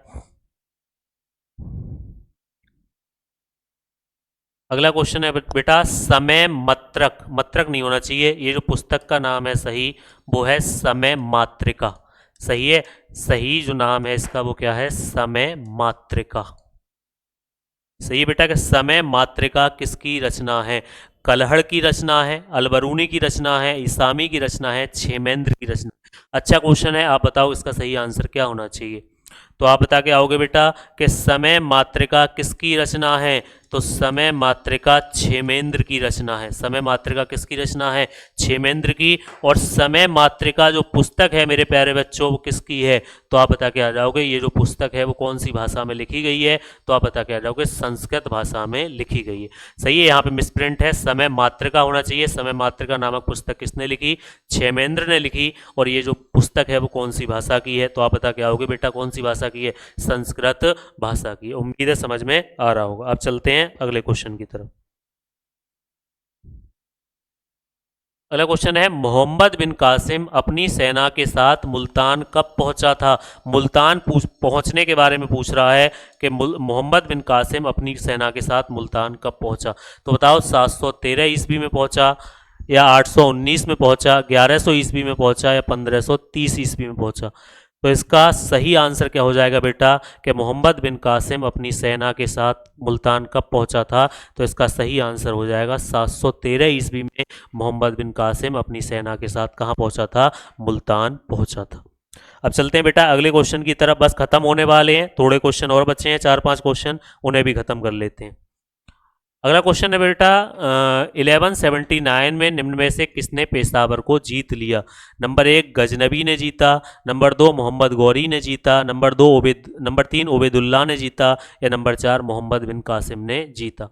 अगला क्वेश्चन है बेटा, समय मात्रक, मात्रक नहीं होना चाहिए, ये जो पुस्तक का नाम है सही वो है समय मात्रिका। सही है, सही जो नाम है इसका वो क्या है, समय मात्रिका। सही है बेटा कि समय मात्रिका किसकी रचना है, कलहड़ की रचना है, अलबरूनी की रचना है, इसामी की रचना है, क्षेमेंद्र की रचना। अच्छा क्वेश्चन है, आप बताओ इसका सही आंसर क्या होना चाहिए। तो आप बता के आओगे बेटा कि समय मात्रिका किसकी रचना है, तो समय मात्रिका क्षेमेंद्र की रचना है। समय मात्रिका किसकी रचना है, क्षेमेंद्र की। और समय मात्रिका जो पुस्तक है मेरे प्यारे बच्चों वो किसकी है, तो आप बता के आ जाओगे ये जो पुस्तक है वो कौन सी भाषा में लिखी गई है, तो आप बता के आ जाओगे संस्कृत भाषा में लिखी गई है। सही है, यहाँ पे मिसप्रिंट है, समय मात्रिका होना चाहिए। समय मात्रिका नामक पुस्तक किसने लिखी, क्षेमेंद्र ने लिखी। और ये जो पुस्तक है वो कौन सी भाषा की है, तो आप बता के आओगे बेटा कौन सी भाषा की है, संस्कृत भाषा की। उम्मीद है समझ में आ रहा होगा। अब चलते हैं अगले क्वेश्चन की तरफ। अगला क्वेश्चन है मोहम्मद बिन कासिम अपनी सेना के साथ मुल्तान कब पहुंचा था। मुल्तान पहुंचने के बारे में पूछ रहा है कि मोहम्मद बिन कासिम अपनी सेना के साथ मुल्तान कब पहुंचा। तो बताओ 713 ईस्वी में पहुंचा, या 819 में पहुंचा, 1100 ईस्वी में पहुंचा, या 1530 ईस्वी में पहुंचा। तो इसका सही आंसर क्या हो जाएगा बेटा कि मोहम्मद बिन कासिम अपनी सेना के साथ मुल्तान कब पहुंचा था। तो इसका सही आंसर हो जाएगा 713 ईस्वी में मोहम्मद बिन कासिम अपनी सेना के साथ कहाँ पहुंचा था, मुल्तान पहुंचा था। अब चलते हैं बेटा अगले क्वेश्चन की तरफ, बस खत्म होने वाले हैं, थोड़े क्वेश्चन और बचे हैं, 4-5 क्वेश्चन, उन्हें भी खत्म कर लेते हैं। अगला क्वेश्चन है बेटा 1179 में निम्न में से किसने पेशावर को जीत लिया। नंबर 1 गजनबी ने जीता, नंबर 2 मोहम्मद गौरी ने जीता, नंबर 3 ओबेदुल्ला ने जीता, या नंबर 4 मोहम्मद बिन कासिम ने जीता।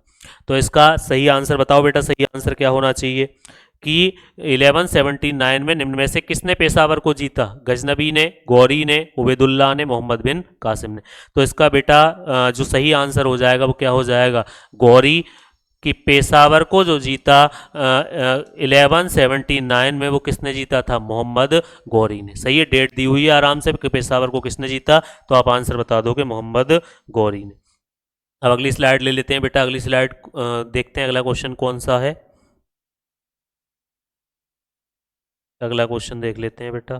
तो इसका सही आंसर बताओ बेटा, सही आंसर क्या होना चाहिए कि 1179 में निम्न में से किसने पेशावर को जीता। गजनबी ने, गौरी ने, उबैदुल्लाह ने, मोहम्मद बिन कासिम ने। तो इसका बेटा जो सही आंसर हो जाएगा वो क्या हो जाएगा, गौरी कि पेशावर को जो जीता 1179 में, वो किसने जीता था, मोहम्मद गौरी ने। सही है, डेट दी हुई है आराम से कि पेशावर को किसने जीता, तो आप आंसर बता दोगे मोहम्मद गौरी ने। अब अगली स्लाइड ले लेते हैं बेटा, अगली स्लाइड देखते हैं अगला क्वेश्चन कौन सा है। अगला क्वेश्चन देख लेते हैं बेटा।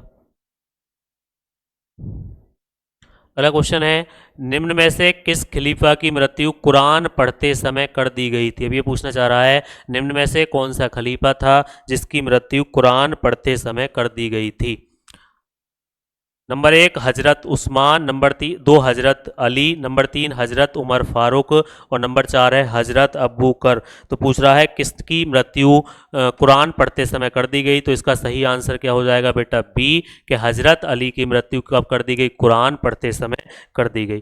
अगला क्वेश्चन है निम्न में से किस खलीफा की मृत्यु कुरान पढ़ते समय कर दी गई थी। अब ये पूछना चाह रहा है निम्न में से कौन सा खलीफा था जिसकी मृत्यु कुरान पढ़ते समय कर दी गई थी। नंबर 1 हजरत उस्मान, नंबर 2 हजरत अली, नंबर 3 हजरत उमर फारूक, और नंबर 4 है हजरत अबू कर। तो पूछ रहा है किसकी मृत्यु कुरान पढ़ते समय कर दी गई। तो इसका सही आंसर क्या हो जाएगा बेटा, बी कि हजरत अली की मृत्यु कब कर दी गई, कुरान पढ़ते समय कर दी गई।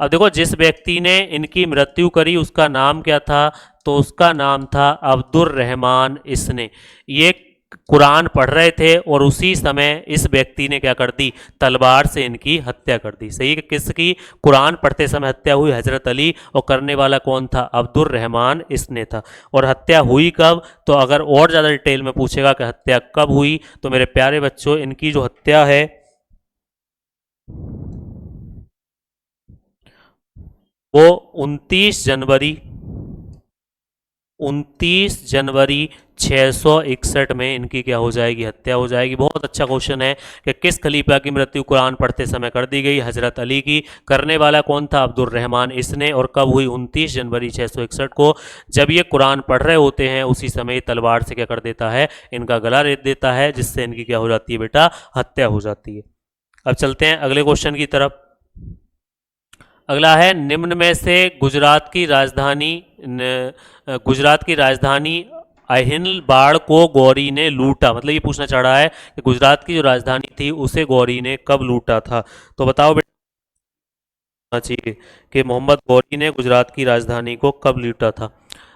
अब देखो जिस व्यक्ति ने इनकी मृत्यु करी उसका नाम क्या था, तो उसका नाम था अब्दुर रहमान इसने। ये कुरान पढ़ रहे थे और उसी समय इस व्यक्ति ने क्या कर दी, तलवार से इनकी हत्या कर दी। सही है, किसकी, कुरान पढ़ते समय हत्या हुई हजरत अली, और करने वाला कौन था, अब्दुर रहमान इसने था। और हत्या हुई कब, तो अगर और ज़्यादा डिटेल में पूछेगा कि हत्या कब हुई, तो मेरे प्यारे बच्चों इनकी जो हत्या है वो 29 जनवरी 661 में इनकी क्या हो जाएगी, हत्या हो जाएगी। बहुत अच्छा क्वेश्चन है कि किस खलीफा की मृत्यु कुरान पढ़ते समय कर दी गई, हजरत अली की। करने वाला कौन था, अब्दुर रहमान इसने, और कब हुई, 29 जनवरी 661 को। जब ये कुरान पढ़ रहे होते हैं उसी समय तलवार से क्या कर देता है, इनका गला रेत देता है, जिससे इनकी क्या हो जाती है बेटा, हत्या हो जाती है। अब चलते हैं अगले क्वेश्चन की तरफ। अगला है निम्न में से गुजरात की राजधानी अहिलवाड़ को गौरी ने लूटा। मतलब ये पूछना चाह रहा है कि गुजरात की जो राजधानी थी उसे गौरी ने कब लूटा था। तो बताओ बेटा चाहिए कि मोहम्मद गौरी ने गुजरात की राजधानी को कब लूटा था।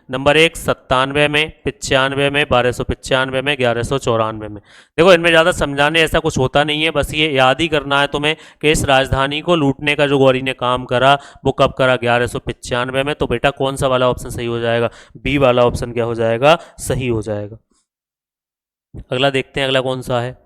नंबर 1 97 में, 95 में, 1295 में, 1194 में। देखो इनमें ज़्यादा समझाने ऐसा कुछ होता नहीं है, बस ये याद ही करना है तुम्हें कि इस राजधानी को लूटने का जो गौरी ने काम करा वो कब करा, 1195 में। तो बेटा कौन सा वाला ऑप्शन सही हो जाएगा, बी वाला ऑप्शन क्या हो जाएगा, सही हो जाएगा। अगला देखते हैं अगला कौन सा है।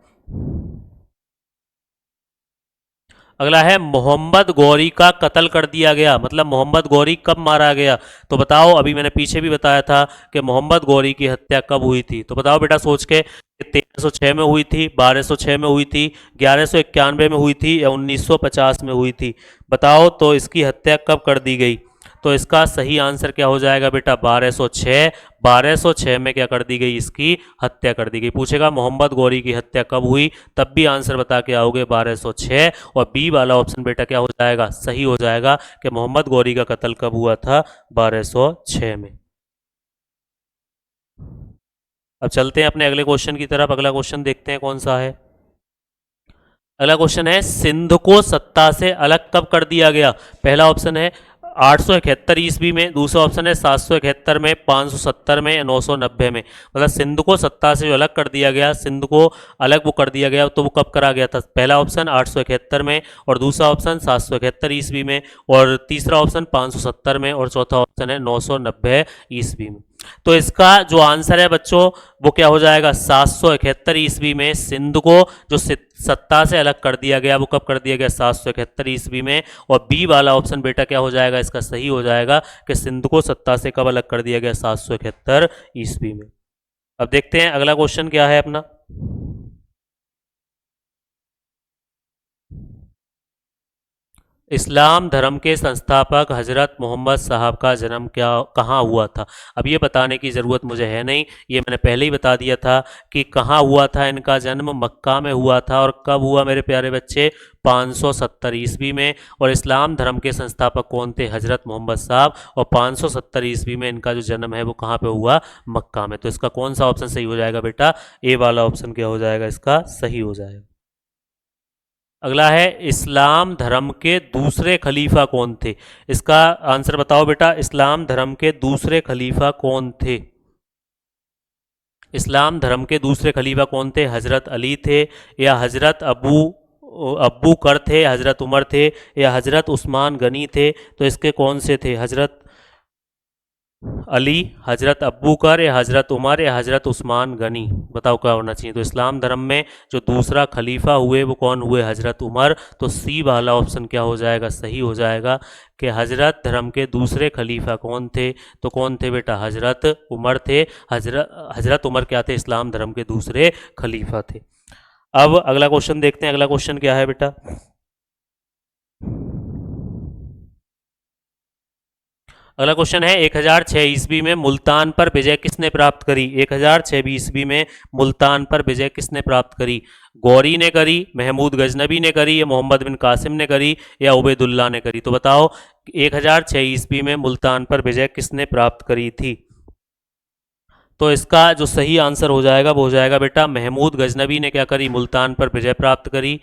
अगला है मोहम्मद गौरी का कत्ल कर दिया गया। मतलब मोहम्मद गौरी कब मारा गया। तो बताओ, अभी मैंने पीछे भी बताया था कि मोहम्मद गौरी की हत्या कब हुई थी। तो बताओ बेटा सोच के, 1306 में हुई थी, 1206 में हुई थी, 1191 में हुई थी, या 1950 में हुई थी। बताओ तो इसकी हत्या कब कर दी गई। तो इसका सही आंसर क्या हो जाएगा बेटा, 1206। 1206 में क्या कर दी गई, इसकी हत्या कर दी गई। पूछेगा मोहम्मद गौरी की हत्या कब हुई, तब भी आंसर बता के आओगे 1206। और बी वाला ऑप्शन बेटा क्या हो जाएगा, सही हो जाएगा कि मोहम्मद गौरी का कत्ल कब हुआ था, 1206 में। अब चलते हैं अपने अगले क्वेश्चन की तरफ। अगला क्वेश्चन देखते हैं कौन सा है। अगला क्वेश्चन है सिंध को सत्ता से अलग कब कर दिया गया। पहला ऑप्शन है 871 ईस्वी में, दूसरा ऑप्शन है 771 में, 570 में, 990 में। मतलब सिंध को सत्ता से जो अलग कर दिया गया, सिंध को अलग वो कर दिया गया, तो वो कब करा गया था। पहला ऑप्शन 871 में, और दूसरा ऑप्शन 771 ईस्वी में, और तीसरा ऑप्शन 570 में, और चौथा ऑप्शन है 990 ईस्वी में। तो इसका जो आंसर है बच्चों वो क्या हो जाएगा, 771 ईस्वी में सिंध को जो सत्ता से अलग कर दिया गया, वो कब कर दिया गया, 771 ईस्वी में। और बी वाला ऑप्शन बेटा क्या हो जाएगा, इसका सही हो जाएगा कि सिंध को सत्ता से कब अलग कर दिया गया, 771 ईस्वी में। अब देखते हैं अगला क्वेश्चन क्या है अपना। इस्लाम धर्म के संस्थापक हजरत मोहम्मद साहब का जन्म क्या कहाँ हुआ था। अब ये बताने की ज़रूरत मुझे है नहीं, ये मैंने पहले ही बता दिया था कि कहाँ हुआ था इनका जन्म, मक्का में हुआ था। और कब हुआ मेरे प्यारे बच्चे, 570 ईस्वी में। और इस्लाम धर्म के संस्थापक कौन थे, हजरत मोहम्मद साहब। और 570 ईस्वी में इनका जो जन्म है वो कहाँ पे हुआ, मक्का में। तो इसका कौन सा ऑप्शन सही हो जाएगा बेटा, ए वाला ऑप्शन क्या हो जाएगा, इसका सही हो जाएगा। अगला है इस्लाम धर्म के दूसरे खलीफा कौन थे। इसका आंसर बताओ बेटा, इस्लाम धर्म के दूसरे खलीफा कौन थे। इस्लाम धर्म के दूसरे खलीफा कौन थे, हजरत अली थे, या हजरत अब्बू कर थे, हजरत उमर थे, या हजरत उस्मान गनी थे। तो इसके कौन से थे, हजरत अली, हजरत अब्बू कर, या हजरत उमर, या हजरत उस्मान गनी। बताओ क्या होना चाहिए। तो इस्लाम धर्म में जो दूसरा खलीफा हुए वो कौन हुए, हजरत उमर। तो सी वाला ऑप्शन क्या हो जाएगा, सही हो जाएगा कि हजरत धर्म के दूसरे खलीफा कौन थे। तो कौन थे बेटा, हजरत उमर थे। हजरत उमर क्या थे, इस्लाम धर्म के दूसरे खलीफा थे। अब अगला क्वेश्चन देखते हैं, अगला क्वेश्चन क्या है बेटा। अगला क्वेश्चन है 1006 ईस्वी में मुल्तान पर विजय किसने प्राप्त करी। 1006 ईस्वी में मुल्तान पर विजय किसने प्राप्त करी, गौरी ने करी, महमूद गजनबी ने करी, या मोहम्मद बिन कासिम ने करी, या उबैदुल्ला ने करी। तो बताओ 1006 ईस्वी में मुल्तान पर विजय किसने प्राप्त करी थी। तो इसका जो सही आंसर हो जाएगा वो हो जाएगा बेटा, महमूद गजनबी ने क्या करी, मुल्तान पर विजय प्राप्त करी।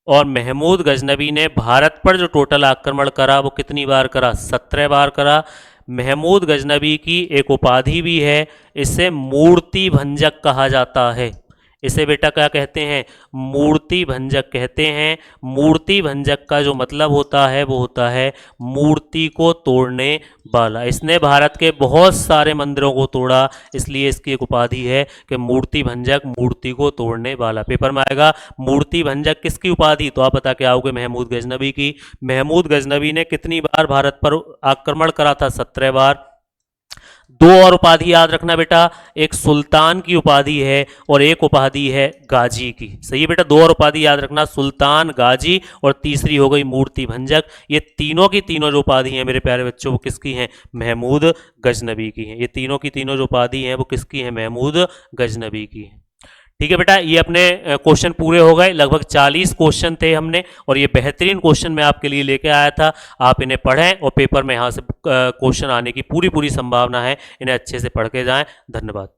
और महमूद गजनबी ने भारत पर जो टोटल आक्रमण करा वो कितनी बार करा, 17 बार करा। महमूद गजनबी की एक उपाधि भी है, इसे मूर्ति भंजक कहा जाता है। इसे बेटा क्या कहते हैं, मूर्ति भंजक कहते हैं। मूर्ति भंजक का जो मतलब होता है वो होता है मूर्ति को तोड़ने वाला। इसने भारत के बहुत सारे मंदिरों को तोड़ा, इसलिए इसकी एक उपाधि है कि मूर्ति भंजक, मूर्ति को तोड़ने वाला। पेपर में आएगा मूर्ति भंजक किसकी उपाधि, तो आप बता के आओगे महमूद गजनबी की। महमूद गजनबी ने कितनी बार भारत पर आक्रमण करा था, 17 बार। दो और उपाधि याद रखना बेटा, एक सुल्तान की उपाधि है और एक उपाधि है गाजी की। सही है बेटा, दो और उपाधि याद रखना, सुल्तान, गाजी, और तीसरी हो गई मूर्ति भंजक। ये तीनों की तीनों जो उपाधि हैं मेरे प्यारे बच्चों वो किसकी हैं, महमूद गजनबी की हैं। ये तीनों की तीनों जो उपाधि हैं वो किसकी हैं, महमूद गजनबी की हैं। ठीक है बेटा, ये अपने क्वेश्चन पूरे हो गए। लगभग 40 क्वेश्चन थे हमने, और ये बेहतरीन क्वेश्चन मैं आपके लिए लेके आया था। आप इन्हें पढ़ें और पेपर में यहाँ से क्वेश्चन आने की पूरी पूरी संभावना है। इन्हें अच्छे से पढ़ के जाएं। धन्यवाद।